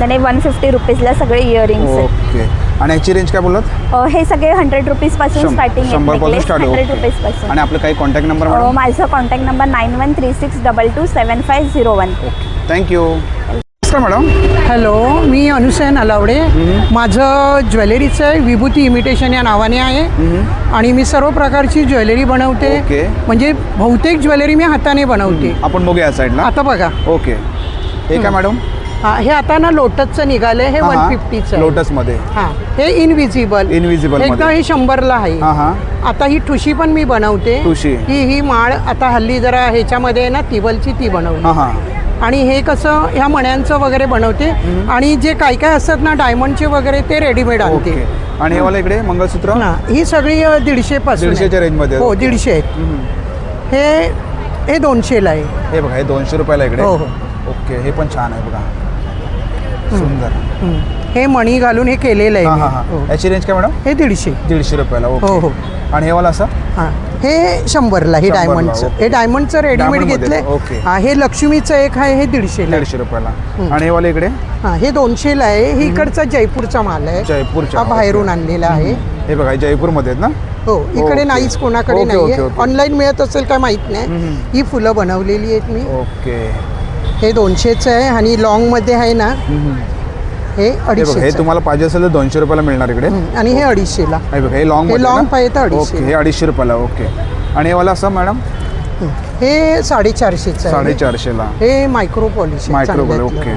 आणि 150 रुपीजला सगळे इयरिंग्स आहेत.
ओके. आणि याची रेंज काय बोलत?
हे सगळे 100 रुपीजपासून स्टार्टिंग आहे.
100 पासून स्टार्ट
100 रुपीजपासून.
आणि आपलं काही कॉन्टॅक्ट नंबर मॅडम?
माझा कॉन्टॅक्ट नंबर 9136227501.
थँक्यू. नमस्कार मॅडम.
हॅलो, मी अनुसया नलावडे. माझं ज्वेलरीचं आहे विभूती इमिटेशन या नावाने आहे. आणि मी सर्व प्रकारची ज्वेलरी बनवते.
ओके.
म्हणजे बहुतेक ज्वेलरी मी हाताने बनवते.
आपण बघूया या साईडला.
आता बघा,
ओके. हे काय मॅडम?
हे आता ना लोटसचं निघालंय, हे 150चं आहे.
लोटसमध्ये.
हां, हे इनव्हिजिबल.
इनव्हिजिबल
एकदा हे 100ला आहे.
हां हां.
आता ही ठुशी पण मी बनवते.
ठुशी.
ही माळ आता हल्ली जरा ह्याच्यामध्ये आहे ना तिबलची ती बनवली.
हां हां.
आणि हे कसं ह्या मण्यांचं वगैरे बनवते. आणि जे काय काय असतात ना डायमंडचे वगैरे ते रेडीमेड आणते.
ओके. आणि हे वाला इकडे मंगळसूत्र?
ना ही सगळी 150 पासून
150च्या रेंजमध्ये.
हो, 150 आहेत. हे 200ला आहे.
हे बघा, हे 200 रुपयाला इकडे.
हो हो.
ओके. हे पण छान आहे बघा, सुंदर.
हे मणी घालून हे केलेलं आहे
हां
मी.
हां हां.
हो.
याची रेंज काय मॅडम?
हे 150.
150 रुपयाला.
हो
ओके.
हो.
आणि हे वाला असं?
हां, हे 100ला. हे
100 ला,
डायमंडचं.
ओके.
हे डायमंडचं रेडीमेड
डायमंडमध्ये,
घेतलंय.
ओके.
हां, हे लक्ष्मीचं एक आहे, हे 150ला.
150 रुपयाला. आणि हे वाला इकडे?
हां, हे 200ला आहे. हे इकडचा जयपूरचा माल आहे.
जयपूरचा.
हा बाहेरून आणलेला आहे.
हे बघा, जयपूरमध्ये आहेत ना?
हो, इकडे
ओके.
नाहीच, कोणाकडे
ओके,
नाही
ओके,
आहे.
ओके.
ऑनलाईन मिळत असेल काय माहीत नाही. ही फुलं बनवलेली आहेत मी.
ओके.
हे 200चं आहे. आणि लॉंगमध्ये आहे ना हे
हे बघा, हे
250.
तुम्हाला पाहिजे असेल तर 200 रुपयाला मिळणार इकडे.
आणि हे 250ला.
हे बघा, हे लॉंग
हे लॉंग पाहिजे तर 250.
ओके. हे 250 रुपयाला. ओके. आणि हे वाला असं मॅडम?
हे 450चं आहे.
450ला.
हे मायक्रो पॉलिश.
मायक्रोवेव्ह. ओके.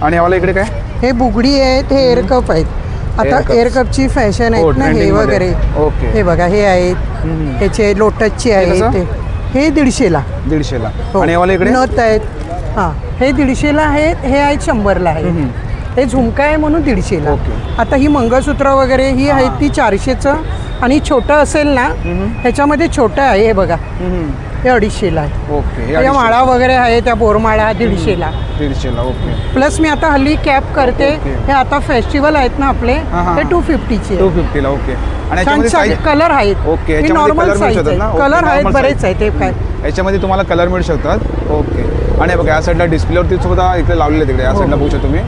आणि हे वाला इकडे काय?
हे बुगडी आहेत. हे एअरकप आहेत. आता
Air cups.
एअरकपची फॅशन
हो,
आहेत ना हे
trending मध्ये.
वगैरे.
ओके.
हे बघा, हे आहेत. ह्याचे लोटसचे आहेत.
कसं?
हे 150ला.
150ला.
हो.
आणि हे वाला इकडे?
नथ आहेत. हां, हे 150ला आहेत. हे आहेत 100ला आहे. हे झुमका आहे म्हणून 150ला.
ओके.
आता ही मंगळसूत्र वगैरे ही आहेत ती 400चं. आणि छोटं असेल ना ह्याच्यामध्ये छोटं आहे. हे बघा, हे 250ला आहे.
ओके. हे
त्या
250.
माळा वगैरे आहे त्या बोरमाळा 150ला.
150ला. ओके.
प्लस मी आता हल्ली कॅप करते.
ओके.
हे आता फेस्टिवल आहेत ना आपले,
हां, हां.
ते 250चे.
250ला. ओके. आणि
छान
याच्यामध्ये
छान
साईज?
कलर आहेत.
ओके.
ही
याच्यामध्ये
नॉर्मल
कलर मिळू
साईज
शकतात
आहे.
ना? ओके,
कलर आहेत
normal
बरेच
size.
आहेत. ते काय
याच्यामध्ये तुम्हाला कलर मिळू शकतात. ओके. आणि हे बघा, या साईडला डिस्प्लेवरती सुद्धा इकडे लावलेले तिकडे या साईडला बघू शकता तुम्ही.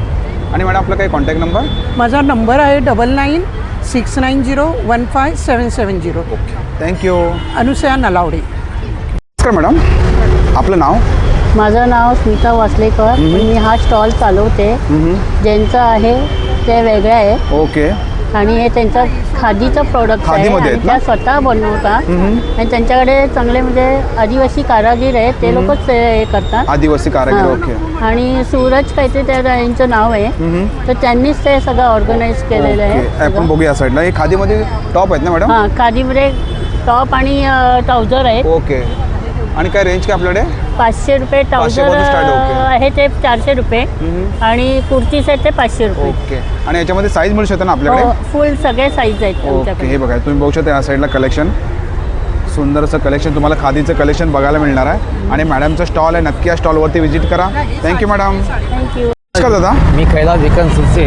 आणि मॅडम आपला काही कॉन्टॅक्ट नंबर?
माझा नंबर आहे 9969015770.
ओके. थँक्यू.
अनुसया नलावडे.
नमस्कार मॅडम, आपलं नाव?
माझं नाव स्मिता वासलेकर. मी हा स्टॉल चालवते. ज्यांचं आहे ते वेगळं आहे.
ओके.
आणि हे त्यांचं खादीचं प्रोडक्ट आहे.
खादीमध्ये आहेत
आणि
ना?
त्या स्वतः बनवतात. आणि त्यांच्याकडे चांगले म्हणजे आदिवासी कारागीर आहेत, ते लोकच हे करतात.
आदिवासी कारागीर.
हां.
ओके.
आणि सूरज काहीतरी त्या यांचं नाव आहे. तर त्यांनीच ते सगळं ऑर्गनाईज केलेलं आहे.
ओके. आपण बघूया साईडला. हे खादीमध्ये टॉप आहेत ना मॅडम?
हां, खादीमध्ये टॉप आणि ट्राउझर आहेत.
ओके. आणि काय रेंज काय आपल्याकडे?
500 रुपये
500
ट्राउझर
पासून start आहे. ओके.
आहे ते 400 रुपये. आणि कुर्ती सेट ते 500 रुपये.
ओके. आणि याच्यामध्ये साईज मिळू शकते ना आपल्याकडे?
हो, फुल सगळे साईज आहेत
ओके.
आमच्याकडे.
हे बघा, तुम्ही बघू शकता या साईडला कलेक्शन, सुंदर असं कलेक्शन तुम्हाला खादीचं कलेक्शन बघायला मिळणार आहे. आणि मॅडमचा स्टॉल आहे, नक्की या स्टॉलवरती व्हिजिट करा. Thank you madam.
थँक्यू.
का दादा?
मी कैलास विकन सुरसे.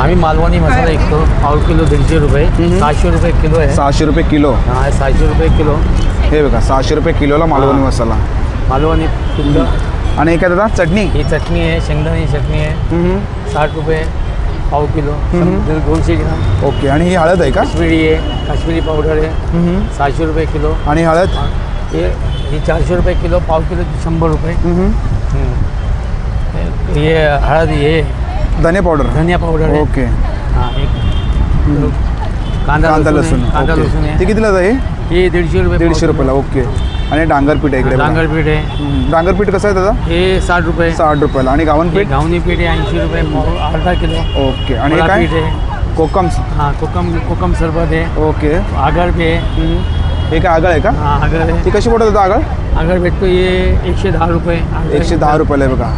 आम्ही मालवणी मसाला विकतो. पाव किलो 150 रुपये. 600 रुपये किलो आहे.
600 रुपये किलो.
हा 600 रुपये किलो.
हे बघा 600 रुपये किलोला मालवणी मसाला.
मालवणी शुद्ध.
आणि हे काय दादा? चटणी.
ही चटणी आहे, शेंगदाणे चटणी आहे. 60 रुपये पाव किलो. 200 ग्राम.
ओके. आणि ही हळद आहे का?
काश्मीरी आहे, काश्मीरी पावडर आहे. 600 रुपये किलो.
आणि हळद?
ही 400 रुपये किलो. पाव किलो 100 रुपये. हे हळद, हे
धने पावडर.
धनिया पावडर आहे.
ओके.
हां एक कांदा लसूण. कांदा लसूण आहे.
ते कितीला आहे?
हे 150 रुपये.
150 रुपयाला. ओके. आणि डांगरपीठ आहे इकडे.
डांगरपीठ आहे.
डांगरपीठ कसं आहे दादा?
हे 60 रुपये.
60 रुपयाला. आणि गावनपीठ?
गावणी पीठ आहे 80 रुपये अर्धा किलो.
ओके. आणि हे काय?
पीठ आहे.
कोकम.
हां कोकम सरबत आहे.
ओके.
आगळ बी आहे.
हे काय आगळ आहे का?
हां आगळ आहे.
ती कशी पडत आगळ?
आगळ भेटतो हे 110 रुपये.
110 रुपयाला आहे बघा.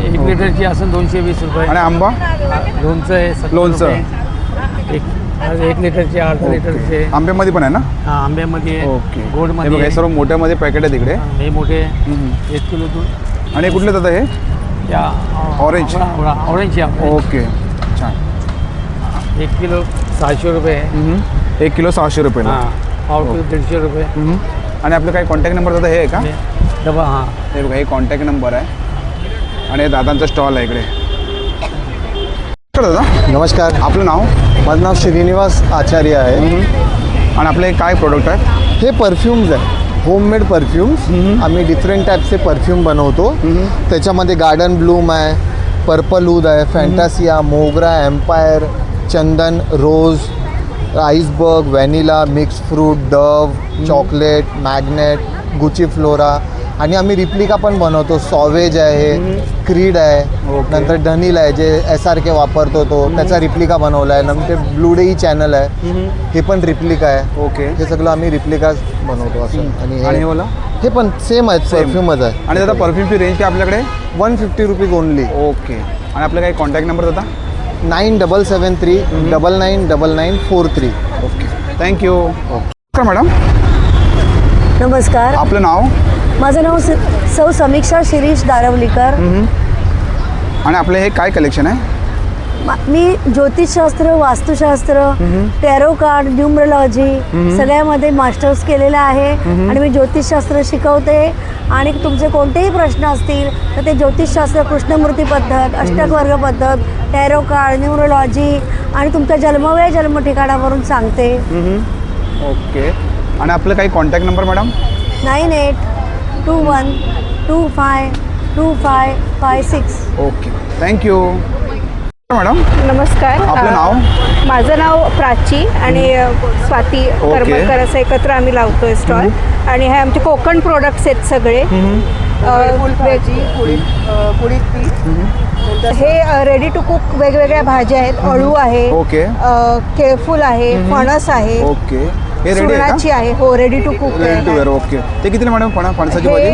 1 लिटरची असून 220 रुपये.
आणि आंबा?
लोणचं आहे 70
लोणचं.
रुपये. एक लिटरचे, अर्धा लिटरचे.
आंब्यामध्ये पण आहे ना?
हां आंब्यामध्ये.
ओके. हे
गोडमध्ये
बघा हे सर्व मोठ्यामध्ये पॅकेट आहे तिकडे.
हे मोठे 1 किलो दूध.
आणि कुठले दादा हे?
या
ऑरेंज.
ऑरेंज आहे.
ओके. छान.
1 किलो 600 रुपये आहे.
1 किलो 600 रुपयाला.
हां पाव किलो 150 रुपये.
आणि आपलं काही कॉन्टॅक्ट नंबर दादा हे आहे का?
डबा. हां
हे बघा हे कॉन्टॅक्ट नंबर आहे. आणि हे दादांचा स्टॉल आहे इकडे. दादा
नमस्कार.
आपलं नाव?
माझं नाव श्रीनिवास आचार्य आहे.
आणि आपले हे काय प्रोडक्ट आहे?
हे परफ्यूम्स आहे, होममेड परफ्यूम्स. आम्ही डिफरंट टाईपचे परफ्यूम बनवतो. त्याच्यामध्ये गार्डन ब्लूम आहे, पर्पल ऊद आहे, फॅन्टासिया, मोगरा, एम्पायर, चंदन, rose, iceberg, vanilla, mix fruit, dove, chocolate, magnet, Gucci flora. आणि आम्ही रिप्लिका पण बनवतो. सॉवेज आहे, क्रीड आहे, नंतर डनिल आहे जे SRK वापरतो तो, त्याचा रिप्लिका बनवला आहे. नंतर ब्लू डे चॅनल आहे, हे पण रिप्लिका आहे.
ओके.
हे सगळं आम्ही रिप्लिकाच बनवतो असं.
आणि
आणि
वाला?
हे पण सेम आहे, परफ्यूमच आहे.
आणि दादा परफ्यूमची रेंज काय आपल्याकडे?
150 रुपीज ओनली.
ओके. आणि आपलं काही कॉन्टॅक्ट नंबर दादा?
9773 999943.
ओके. थँक्यू. Okay madam.
नमस्कार.
आपलं नाव?
माझं नाव सौ समीक्षा शिरीष दारवलीकर.
आणि आपलं हे काय कलेक्शन आहे?
मी ज्योतिषशास्त्र, वास्तुशास्त्र, टॅरो कार्ड, न्यूमरोलॉजी सगळ्यामध्ये मास्टर्स केलेलं आहे. आणि मी ज्योतिषशास्त्र शिकवते. आणि तुमचे कोणतेही प्रश्न असतील तर ते ज्योतिषशास्त्र, कृष्णमूर्ती पद्धत, अष्टकवर्ग पद्धत, टॅरो कार्ड, न्यूमरोलॉजी आणि तुमचा जन्मवेळ जन्म ठिकाणावरून सांगते.
ओके. आणि आपलं काही contact number madam?
9821252556.
Okay. Thank you madam.
नमस्कार.
आपलं नाव?
माझं नाव प्राची आणि स्वाती करमरकर असं एकत्र आम्ही लावतोय स्टॉल. आणि हे आमचे कोकण प्रोडक्ट्स आहेत सगळे. हे रेडी टू कुक वेगवेगळ्या भाज्या आहेत. अळू आहे,
ओके.
केळफूल आहे, फणस आहे,
ओके. हे रेडी आहे
सुरणाची आहे. हो ready to cook
ready to wear. Okay. ते कितीला मॅडम? फणसाची भाजी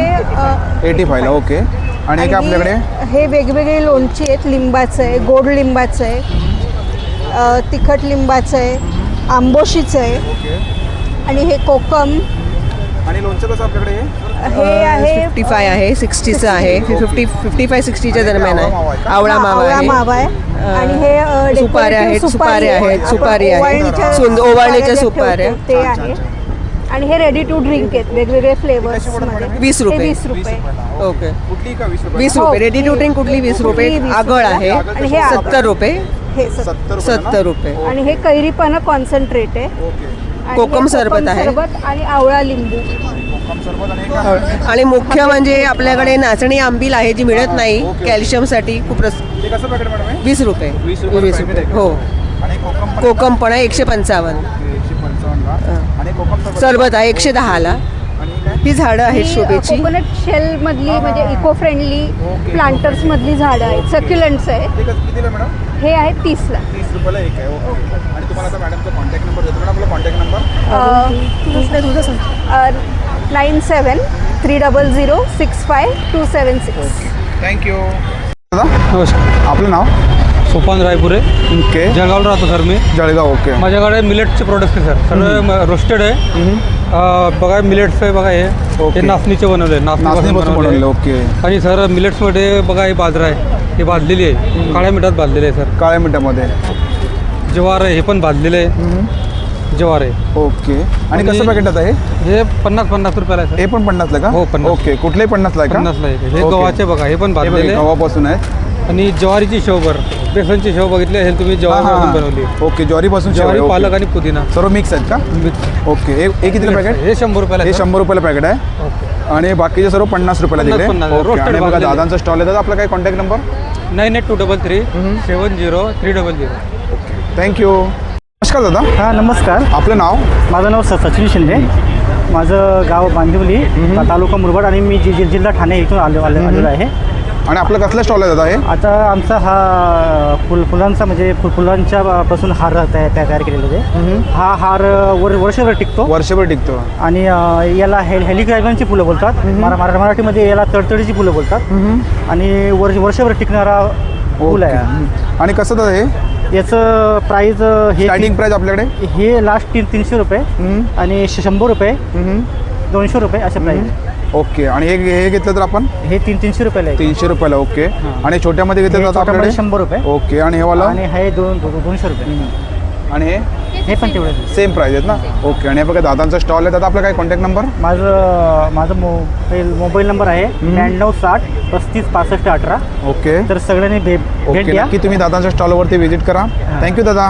85ला. ओके. आणि काय आपल्याकडे?
हे वेगवेगळे लोणची आहेत. लिंबाचं आहे, गोड लिंबाचं आहे, तिखट लिंबाचं आहे, आंबोशीचं आहे. आणि हे कोकम.
आणि लोणचं कसं आपल्याकडे?
हे आहे
55 आहे, 60चं आहे, 55-60च्या दरम्यान आहे. आवळा मावा आहे.
आणि हे
सुपाऱ्या आहेत, सुपारी ओवाळणीच्या सुपाऱ्या.
ते आहे. आणि हे रेडी टू ड्रिंक आहेत वेगवेगळे फ्लेवर्स मध्ये.
20 रुपये.
20 रुपये.
ओके.
कुठली का 20 रुपये?
20 रुपये. रेडी टू ड्रिंक कुठली 20 रुपये. आगळ आहे
आणि हे
70 रुपये.
हे
70 रुपये.
आणि हे कैरीपणा कॉन्सन्ट्रेट आहे. आणि
कोकम
हे
सरबत आहे.
सरबत आणि आवळा लिंबू.
आणि मुख्य म्हणजे आपल्याकडे नाचणी आंबील आहे जी मिळत नाही कॅल्शियमसाठी. खूप
ते कसं पॅकेट मॅडम आहे?
20 रुपये.
20
रुपये. हो.
आणि
कोकम पण आहे 155.
155. आणि कोकम
सरबत आहे 110ला. ही झाडं आहेत शोभेची.
कोकोनट शेल मधली म्हणजे इको फ्रेंडली प्लांटर्स मधली झाडं आहेत. सक्युलंट्स आहेत.
ते कितीला मॅडम?
हे आहे 30ला.
30 रुपयाला एक आहे. ओके. आणि तुम्हाला आता मॅडमचा कॉन्टॅक्ट नंबर देतो. मॅडम आपला कॉन्टॅक्ट नंबर?
9730065276.
थँक्यू. दादा
नमस्कार.
आपलं नाव?
सोपान रायपुरे.
ओके.
जळगावला राहतो सर मी.
जळगाव. ओके.
माझ्याकडे मिलेटचे प्रोडक्ट्स आहे सर. सर्व रोस्टेड आहे. बघा मिलेट्स आहे. बघा हे नाचणीचे बनवले.
नाचणीपासून बनवले. ओके.
आणि सर मिलेट्समध्ये बघा हे बाजरा आहे.
हे भाजलेली आहे, काळ्या मिठात भाजलेले आहे सर.
काळ्या मिठामध्ये.
ज्वार आहे, हे पण भाजलेलं आहे. ज्वार आहे.
ओके. आणि कसं पॅकेट आता
हे 50 रुपयाला आहे सर.
हे पण 50ला का?
हो, 50.
ओके. कुठलेही 50ला आहे का?
50ला आहे. हे
ओके.
गव्हाचे बघा, हे पण भाजलेले आहे.
गव्हापासून आहेत.
आणि ज्वारीची शेवभर, बेसनची शेव बघितली हे तुम्ही ज्वारीपासून बनवली.
ओके. ज्वारीपासून
ज्वारी, पालक आणि पुदिना
सर्व मिक्स आहेत का? ओके. हे कितीला पॅकेट?
हे 100 रुपयाला
हे
आहे सर.
100 रुपयाला पॅकेट आहे.
ओके.
आणि बाकीचे सर्व 50 रुपयाला दिले.
50.
ओके.
रोस्टेड
आणि बघा
भाजलेले.
दादांचा स्टॉल आहे. दादा आपला काय कॉन्टॅक्ट नंबर?
9823 70 300.
थँक्यू. नमस्कार दादा.
हां नमस्कार.
आपलं नाव?
माझं नाव सचिन शिंदे. माझं गाव बांदिवली, तालुका मुरबाड आणि मी जिल्हा ठाणे इथून आलेलो आहे.
आणि आपलं कसलं स्टॉल आहे दादा हे?
आता आमचा हा फुलांचा म्हणजे फुलांच्या पासून हार तयार केलेला आहे. हा हार वर्षभर टिकतो.
वर्षभर टिकतो.
आणि याला हेलिग्रायबांची फुलं बोलतात. मराठीमध्ये याला तडतडीची फुलं बोलतात. आणि वर्षभर टिकणारा फुल आहे.
आणि कसं दादा हे?
याचं प्राईज हे
स्टार्टिंग प्राईस आपल्याकडे
हे लास्ट 300 रुपये आणि 100 रुपये, 200 रुपये अशा प्राईज.
ओके. आणि हे घेतलं तर आपण
हे 300 रुपयाला आहे.
300 रुपयाला. ओके. आणि छोट्यामध्ये घेतलं तर आपल्याकडे
100 रुपये.
ओके. आणि हे वाला?
आणि हे 200 रुपये.
आणि
हे पण तेवढं
सेम प्राईस आहेत ना? ओके. आणि हे बघा दादांचा स्टॉल आहे. दादा आपला काय कॉन्टॅक्ट नंबर?
माझं मोबाईल नंबर आहे 9960 35 65 18.
ओके.
तर सगळ्यांनी भेट द्या.
नक्की तुम्ही दादांच्या स्टॉलवरती व्हिजिट करा. थँक्यू दादा.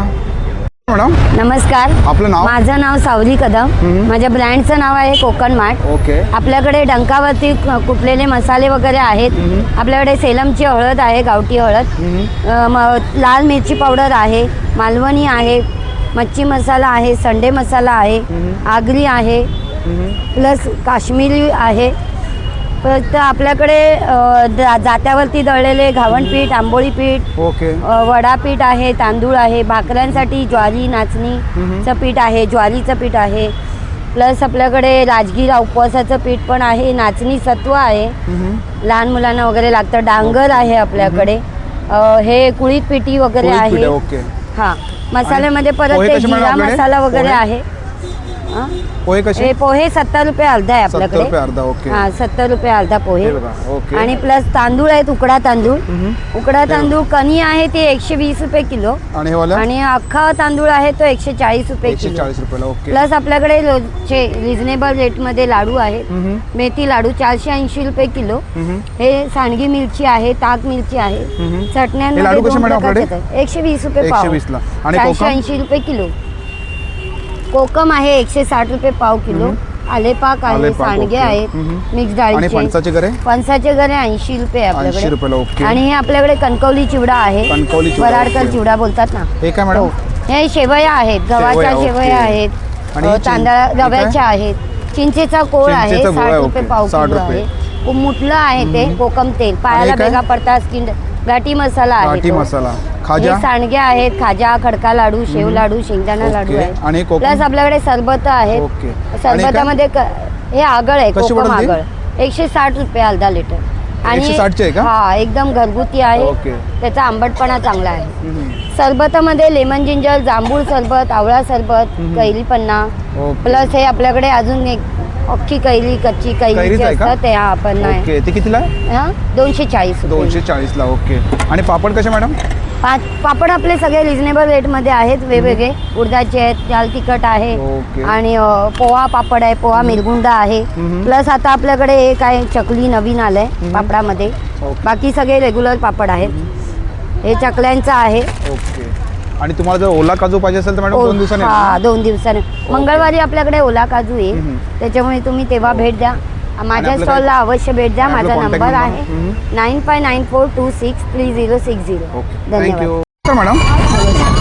मॅडम
नमस्कार.
आपलं नाव?
माझं नाव सावली कदम. माझ्या ब्रँडचं नाव आहे कोकण मार्ट.
ओके.
आपल्याकडे डंकावरती कुटलेले मसाले वगैरे आहेत. आपल्याकडे सेलमची हळद आहे, गावठी हळद, लाल मिरची पावडर आहे, मालवणी आहे, मच्छी मसाला आहे, संडे मसाला आहे, आगरी आहे, प्लस काश्मीरी आहे. परत आपल्याकडे जात्यावरती दळलेले घावणपीठ, आंबोळी पीठ,
ओके,
वडापीठ आहे, तांदूळ आहे, भाकऱ्यांसाठी ज्वारी नाचणीचं पीठ आहे, ज्वारीचं पीठ आहे. प्लस आपल्याकडे राजगिरा उपवासाचं पीठ पण आहे, नाचणी सत्व आहे, लहान मुलांना वगैरे लागतं, डांगर आहे आपल्याकडे, हे कुळीत पिठी वगैरे आहे.
ओके.
हां, मसाल्यामध्ये परत
पोहे
ते
कसे मॅडम
जिरा
आपल्याकडे?
मसाला वगैरे
पोहे?
आहे.
पोहे कसे?
हे पोहे 70 रुपये अर्धा आहे
70
आपल्याकडे.
रुपये अर्धा. ओके.
हां, 70 रुपये अर्धा पोहे.
हे बघा. ओके.
आणि प्लस तांदूळ आहेत, उकडा तांदूळ. उकडा तांदूळ कणी आहे ते 120 रुपये किलो.
आणि हे वाला?
आणि अख्खा तांदूळ आहे तो 140 रुपये किलो.
140 रुपयाला. ओके.
प्लस आपल्याकडे रोजचे रिझनेबल रेटमध्ये लाडू आहेत. मेथी लाडू 480 रुपये किलो. हे सांडगी मिरची आहे, ताक मिरची आहे.
हे
चटण्यांमध्ये
लाडू कसे
2
मॅडम
प्रकारचे
आपल्याकडे?
आहेत. 120 रुपये पाव.
120 ला. आणि कोकम?
480 रुपये किलो. कोकम आहे 160 रुपये पाव किलो. आलेपाक आहे,
आलेपाक,
सांडगे
ओके.
आहेत, मिक्स
आणि
डाळीचे.
फणसाचे गरे?
फणसाचे गरे 80 रुपये आहे
80 रुपयाला. ओके.
आपल्याकडे. आणि हे आपल्याकडे कणकवली चिवडा आहे,
कणकवली चिवडा,
वराडकर
ओके.
चिवडा बोलतात ना.
हे काय मॅडम?
हो. हे शेवया आहेत, गव्हाच्या
शेवया,
शेवया
ओके.
आहेत,
आणि हे
तांदळा
हे काय?
रव्याच्या आहेत, चिंचेचा कोळ आहे
चिंचेचा गोळा
60
आहे,
रुपये
ओके.
पाव
60
किलो
रुपये.
आहे. मुठलं आहे ते कोकम तेल, पायाला
हे काय?
भेगा पडतात, स्किन गाठी मसाला आहे
गाठी
तो.
मसाला.
हे
खाजा?
सांडगे आहेत, खाजा, खडका लाडू, शेव लाडू, शेंगदाणा लाडू
ओके.
आहे.
आणि कोकम?
प्लस आपल्याकडे सरबत आहेत.
ओके. आणि
सरबतामध्ये हे आगळ आहे,
कशी
कोकम
बनवते?
आगळ 160 रुपये अर्धा लिटर.
160 चे आहे का?
हा, एकदम घरगुती आहे.
ओके.
त्याचा आंबटपणा चांगला आहे. सरबतामध्ये लेमन जिंजर, जांभूळ सरबत, आवळा सरबत, कैरी पन्ना.
ओके.
प्लस हे आपल्याकडे अजून एक अख्खी कैरी, कच्ची कैरीची
कैरीचं आहे का?
असतात ते. हा, पन्ना आहे.
ओके. ते कितीला आहे?
हा, 240 रुपये.
240 ला. ओके. आणि पापड कसे मॅडम?
पापड आपले सगळे रिजनेबल रेटमध्ये आहेत, वेगवेगळे. उडदाचे आहेत, दाल तिखट आहे,
ओके.
आणि पोहा पापड आहे, पोहा मिरगुंडा आहे. प्लस आता आपल्याकडे हे काय चकली नवीन आलंय पापडामध्ये.
ओके.
बाकी सगळे रेग्युलर पापड आहेत. हे चकल्यांचं आहे.
ओके. आणि तुम्हाला जर ओला काजू पाहिजे असेल तर मॅडम 2 दिवसांनी
हा,
येणार ना?
2 दिवसाने. मंगळवारी आपल्याकडे ओला काजू येईल, त्याच्यामुळे तुम्ही तेव्हा भेट द्या. माझ्या
आपलं
स्टॉलला अवश्य भेट द्या.
आणि आपलं
माझा
contact
नंबर
number?
आहे 9594263060.
ओके.
धन्यवाद.
थँक्यू. मॅडम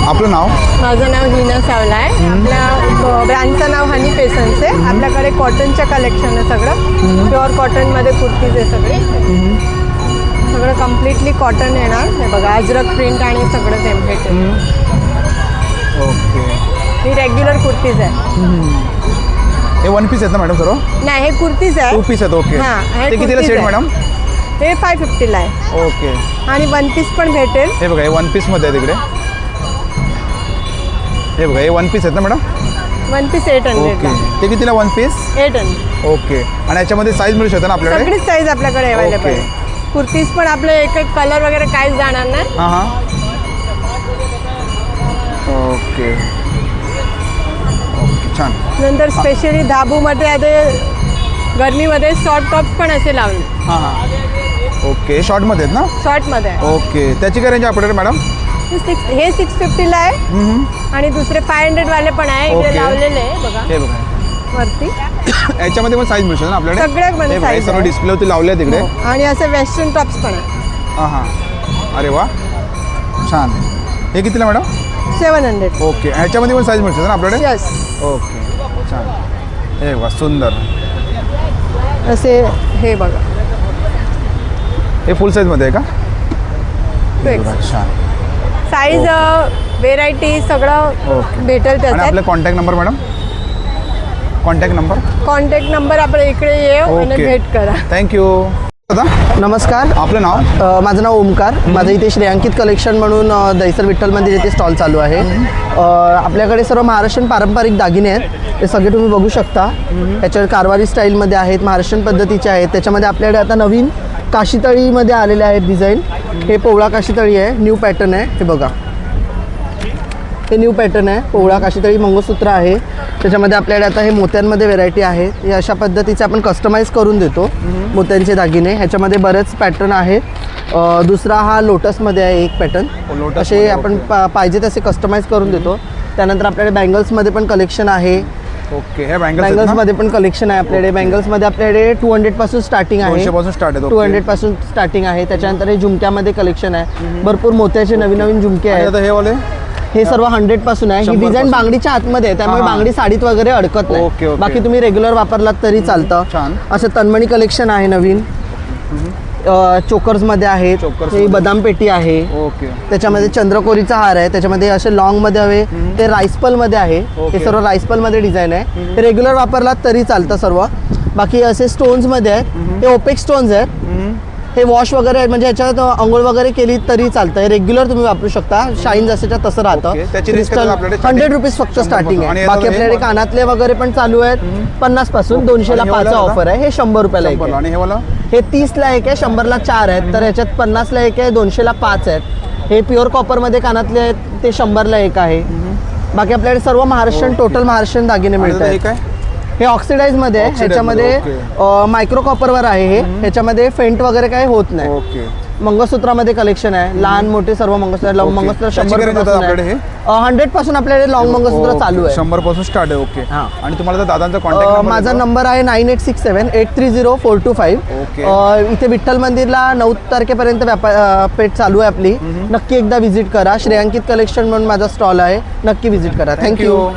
आपलं नाव?
माझं नाव हीना सावला आहे. आपल्या ब्रँडचं नाव हनी पेसन्स आहे. आपल्याकडे कॉटनच्या कलेक्शन आहे सगळं. प्युअर कॉटनमध्ये कुर्तीज आहे सगळे. सगळं कम्प्लिटली कॉटन येणार. हे बघा, अजरक प्रिंट आणि सगळं टेम्पलेट आहे.
ओके.
ही रेग्युलर कुर्तीज आहे.
हे 1 पीस आहेत ना मॅडम सर्व?
नाही, हे कुर्तीज आहे.
2 पीस आहेत. ओके.
हां, हे
ते कितीला
कुर्तीज
सेट
आहे.
मॅडम?
हे 550ला आहे.
ओके.
आणि 1 पीस पण भेटेल.
हे बघा, हे 1 पीस मध्ये आहे तिकडे. हे बघा, हे 1 पीस आहेत ना मॅडम?
1 piece 800
okay. ते कितीला 1 पीस?
800.
ओके. आणि याच्यामध्ये साईज मिळू शकते ना आपल्याकडे?
सगळीच साईज आपल्याकडे अवेलेबल
ओके.
आहे. कुर्तीज पण आपले एक एक कलर वगैरे काहीच जाणार नाही.
हां हां ओके ओके छान.
नंतर स्पेशली धाबूमध्ये आता गरमीमध्ये शॉर्ट टॉप्स पण असे लावले.
हां हां ओके शॉर्टमध्ये आहेत ना.
शॉर्टमध्ये आहे.
ओके त्याची काय रेंज आपल्याकडे मॅडम.
हे 650ला आहे आणि दुसरे 500 वाले पण आहे इकडे
ओके.
लावलेले आहे बघा
हे बघा
वरती.
याच्यामध्ये पण साईज मिळेल ना आपल्याकडे.
सगळ्यामध्ये
हे बघा, हे
size
सर्व
आहे.
डिस्प्लेवरती लावले आहेत तिकडे.
हो. आणि असे वेस्टर्न टॉप्स पण आहे.
हां हां अरे वा छान. हे कितीला मॅडम.
700.
ओके ह्याच्यामध्ये पण साईज मिळते ना आपल्याकडे.
यस.
ओके छान. हे वा सुंदर.
असे हे बघा
हे फुल साईजमध्ये आहे का. हे बघा, छान.
साईज व्हेरायटी सगळं
ओके.
भेटेल
आणि
त्याच्यात.
आपले contact number madam. Contact number.
Contact number आपल्या इकडे ये आणि
ओके.
भेट करा.
थँक्यू. दादा
नमस्कार.
आपलं नाव.
माझं नाव ओमकार. माझं इथे श्रेयांकित कलेक्शन म्हणून दहिसर विठ्ठल मंदिर येथे स्टॉल चालू आहे. आपल्याकडे सर्व महाराष्ट्रीयन पारंपरिक दागिने आहेत. ते सगळे तुम्ही बघू शकता. त्याच्यावर कारवारी स्टाईलमध्ये आहेत, महाराष्ट्रीयन पद्धतीचे आहेत. त्याच्यामध्ये आपल्याकडे आता नवीन काशीतळीमध्ये आलेले आहेत डिझाईन. हे पोवळा काशीतळी आहे, न्यू पॅटर्न आहे. हे बघा हे न्यू पॅटर्न आहे. पोवळा काशीतळी मंगळसूत्र आहे. त्याच्यामध्ये आपल्याकडे आता हे मोत्यांमध्ये व्हेरायटी आहे. हे अशा पद्धतीचे आपण कस्टमाइज करून देतो मोत्यांचे दागिने. ह्याच्यामध्ये बरेच पॅटर्न आहेत. दुसरा हा लोटसमध्ये आहे एक पॅटर्न. असे आपण पाहिजे तसे कस्टमाइज करून देतो. त्यानंतर आपल्याकडे बँगल्समध्ये पण कलेक्शन आहे.
ओके हे
बँगल्समध्ये पण कलेक्शन आहे आपल्याकडे. बँगल्समध्ये आपल्याकडे 200 पासून स्टार्टिंग आहे. 200 पासून स्टार्टिंग आहे. त्याच्यानंतर हे झुमक्यामध्ये कलेक्शन आहे. भरपूर मोत्याचे नवीन नवीन झुमके आहेत.
हे वाले
हे सर्व 100 पासून आहे. ही डिझाईन बांगडीच्या आतमध्ये आहे, त्यामुळे बांगडी साडीत वगैरे अडकत नाही. बाकी तुम्ही रेग्युलर वापरलात तरी चालतं. असं तन्मणी कलेक्शन आहे नवीन. चोकर्समध्ये आहे. ही बदाम पेटी आहे.
ओके.
त्याच्यामध्ये चंद्रकोरीचा हार आहे. त्याच्यामध्ये असे लॉंगमध्ये हवे ते राईसपलमध्ये आहे. हे सर्व राईसपलमध्ये डिझाईन आहे. हे रेग्युलर वापरलात तरी चालतं सर्व. बाकी असे स्टोन्समध्ये आहेत. हे ओपेक स्टोन्स आहेत. हे वॉश वगैरे आहेत, म्हणजे ह्याच्यात आंघोळ वगैरे केली तरी चालतं. हे रेग्युलर तुम्ही वापरू शकता. शाईन जसंच्या तसं राहतं. क्रिस्टल 100 रुपीज फक्त स्टार्टिंग आहे. बाकी आपल्याकडे कानातले वगैरे पण चालू आहेत 50 पासून. 200ला 5 ऑफर आहे. हे 100 रुपयाला एक आहे. हे 30ला एक आहे, 100ला 4 आहेत. तर ह्याच्यात 50ला एक आहे, 200ला 5 आहेत. हे प्युअर कॉपरमध्ये कानातले आहेत, ते 100ला एक आहे. बाकी आपल्याकडे सर्व महाराष्ट्रीयन टोटल महाराष्ट्रीयन दागिने मिळतात. हे ऑक्सिडाईजमध्ये आहे. ह्याच्यामध्ये मायक्रो कॉपरवर आहे. हे ह्याच्यामध्ये फेंट वगैरे काही होत नाही. मंगळसूत्रामध्ये कलेक्शन आहे. लहान मोठे सर्व मंगळसूत्र. लॉंग मंगळसूत्र 100 पासून आपल्याकडे लॉंग मंगळसूत्र चालू आहे.
100 पासून स्टार्ट आहे. ओके. आणि तुम्हाला दादांचा कॉन्टॅक्ट.
माझा नंबर आहे 9867830425. इथे विठ्ठल मंदिरला 9 तारखेपर्यंत पेठ चालू आहे आपली. नक्की एकदा व्हिजिट करा. श्रेयांकित कलेक्शन म्हणून माझा स्टॉल आहे. नक्की व्हिजिट करा. थँक्यू.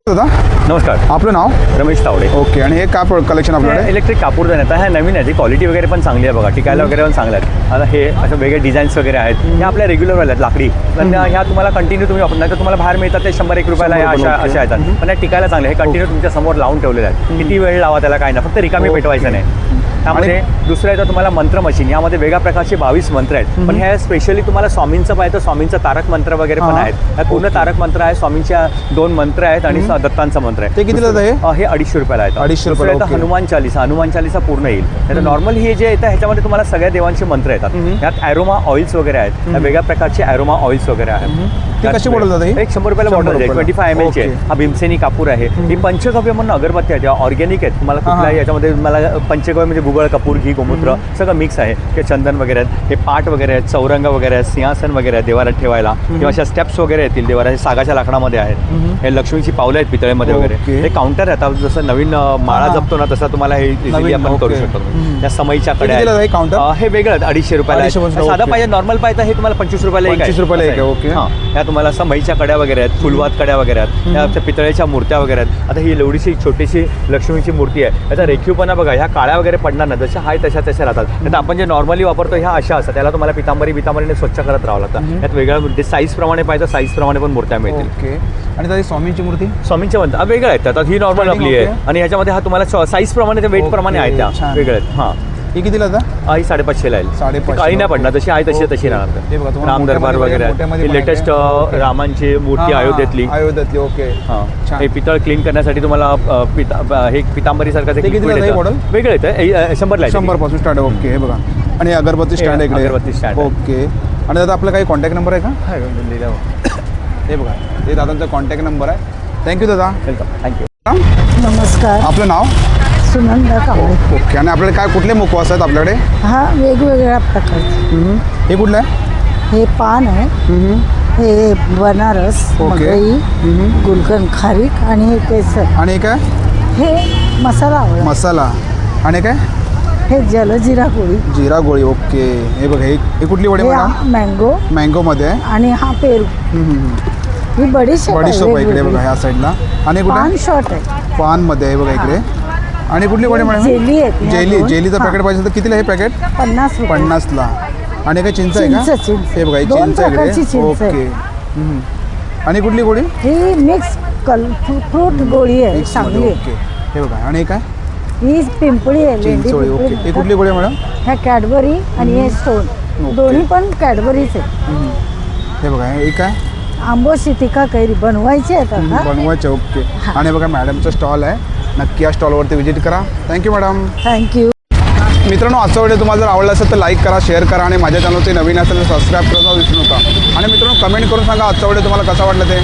दादा
नमस्कार.
आपलं नाव.
रमेश तावडे.
ओके. आणि हे काय कलेक्शन आपल्याकडे.
इलेक्ट्रिक कापूरदान आता ह्या नवीन आहे. क्वालिटी वगैरे पण चांगली आहे बघा. टिकायला वगैरे पण चांगल्या आहेत. आता हे असं वेगळे डिझाईन्स वगैरे आहेत. ह्या आपल्या रेग्युलर आहेत लाकडी. पण ह्या तुम्हाला कंटिन्यू तुम्ही वापरणार. तर तुम्हाला बाहेर मिळतात ते 100-1 रुपयाला अशा येतात. पण ह्या टिकायला चांगले. हे कंटिन्यू तुमच्या समोर लावून ठेवलेले आहेत. किती वेळ लावा त्याला काय ना, फक्त रिकामी पेटवायचं नाही. त्यामध्ये दुसरं येतं तुम्हाला मंत्र मशीन. यामध्ये वेगळ्या प्रकारचे 22 मंत्र आहेत. पण ह्या स्पेशली तुम्हाला स्वामींचं पाहिजे तर स्वामींचं तारक मंत्र वगैरे पण आहेत. ह्या पूर्ण तारक मंत्र आहे. स्वामींच्या 2 मंत्र आहेत आणि दत्तांचा मंत्र आहे.
ते कितीला आहे.
हे 250 रुपयाला येतं.
250 रुपयाला.
हनुमान चालीसा पूर्ण येईल. तर नॉर्मल हे जे येतं ह्याच्यामध्ये तुम्हाला सगळ्या देवांचे मंत्र येतात. यात ॲरोमा ऑइल्स वगैरे आहेत. वेगळ्या प्रकारचे ॲरोमा ऑइल्स वगैरे आहेत.
ते कशी बॉटल जाते.
एक 100 रुपयाला बॉटल आहे. 25 ml ची. हा भीमसेनी कापूर आहे. ही पंचगव्य म्हणून अगरबत्ती आहे. ऑर्गॅनिक आहेत. तुम्हाला कुठलाही याच्यामध्ये मला पंचगव्य म्हणजे गुगळ कपूर घी गोमूत्र सगळं मिक्स आहे. हे चंदन वगैरे आहेत. हे पाट वगैरे आहेत. चौरंग वगैरे आहेत. सिंहासन वगैरे आहेत देवारात ठेवायला किंवा अशा स्टेप्स वगैरे येतील देवारा. हे सागाच्या लाकडामध्ये आहेत. हे लक्ष्मीची पावलं आहेत पितळेमध्ये वगैरे. हे काउंटर आहेत. जसं नवीन माळा जपतो ना तसं तुम्हाला हे इझिली आपण करू शकतो. या समईच्या कडे हे वेगळं आहेत. 250 रुपयाला. साधा पाहिजे नॉर्मल पाहिजे हे तुम्हाला 25 रुपयाला.
25 रुपयाला एक. ओके.
ह्या तुम्हाला समईच्या कड्या वगैरे आहेत. फुलवात कड्या वगैरे आहेत. ह्या पितळेच्या मूर्त्या वगैरे आहेत. आता ही एवढीशी छोटीशी लक्ष्मीची मूर्ती आहे. याचा रेखीवपणा बघा. ह्या काळ्या वगैरे पडणार ना, जशा हाय तशा राहतात. आता आपण जे नॉर्मली वापरतो ह्या अशा असतात. त्याला तुम्हाला पितांबरीने स्वच्छ करत राहावं लागतं. यात वेगळ्या साईज प्रमाणे पाहिजे साईज प्रमाणे पण मूर्त्या मिळतील.
ओके. आणि त्याची स्वामींची मूर्ती.
स्वामींच्या म्हणतात वेगळ्या आहेत. आता ही नॉर्मल आपली आहे. आणि ह्याच्यामध्ये हा तुम्हाला साईज प्रमाणे वेट प्रमाणे आहेत त्या वेगळ्या आहेत. हां
ही कितीला आता.
ही 550ला येईल.
550.
काळी नाही पडणार. जशी आहे तशी राहणार. राम दरबार वगैरे. लेटेस्ट रामांची मूर्ती अयोध्येतली.
ओके.
हां हे पितळ क्लीन करण्यासाठी तुम्हाला हे पितांबरी सारखं वेगळे येतं.
100 पासून स्टार्ट. ओके. हे बघा आणि अगरबत्ती स्टँड इकडे
अगरबत्ती स्टँड आहे.
ओके. आणि दादा आपला काही कॉन्टॅक्ट नंबर आहे का?
लिहिलं.
हे बघा हे दादांचा कॉन्टॅक्ट नंबर आहे. थँक्यू दादा.
वेलकम. थँक्यू.
नमस्कार,
आपलं नाव?
सुनंदा कांबळे.
ओके. आणि आपल्याकडे काय कुठले मुखवास आहेत आपल्याकडे?
हा वेगवेगळ्या प्रकारचे.
हे कुठलं आहे?
हे पान आहे, हे बनारस,
ओके.
मकई, गुलकंद खारीक आणि हे केसर.
आणि हे काय?
हे मसाला आवळा.
मसाला. आणि काय?
हे जलजिरा गोळी.
जिरा गोळी. ओके. हे बघा हे कुठली वडी
हे
मॅडम?
मँगो
मँगोमध्ये आहे.
आणि हा पेरू. ही बडीशेप आहे
बडीशोप आहे इकडे
वेगवेगळी.
बघा ह्या साईडला. आणि
पान
कुठे?
शॉट आहे.
पानमध्ये आहे बघा इकडे. आणि कुठली वडी मॅडम?
जेली आहेत ह्या
जेली.
दोन.
जेलीचं
हां.
पॅकेट पाहिजे तर कितीला हे पॅकेट?
50 रुपये.
50ला. आणि काय चिंच आहे का?
चिंच.
हे बघा ही
दोन
चिंच आहे
प्रकारची
इकडे.
चिंच आहे.
ओके. आणि कुठली गोळी?
ही मिक्स फ्रूट गोळी आहे,
मिक्समध्ये.
चांगली आहे.
ओके. हे बघा. आणि हे काय?
ही पिंपळी आहे, लेंडी
चिंचोळी.
पिंपळी
ओके. हे
म्हणतात.
कुठली गोळी आहे मॅडम?
ह्या कॅडबरी आणि हे स्टोन.
ओके.
दोन्ही पण कॅडबरीच आहे.
हे बघा हे काय?
आंबोशी तिखा कैरी बनवायची आहेत आता.
बनवायचे. ओके. आणि बघा मॅडमचा स्टॉल आहे, नक्की या स्टॉलवरती व्हिजिट करा. Thank you madam.
थँक्यू.
मित्रांनो आजचा व्हिडिओ तुम्हाला जर आवडला असेल तर लाईक करा, शेअर करा आणि माझ्या चॅनलवरती नवीन असेल तर सबस्क्राईब करायला विसरू नका. आणि मित्रांनो कमेंट करून सांगा आजचा व्हिडिओ तुम्हाला कसा वाटला ते.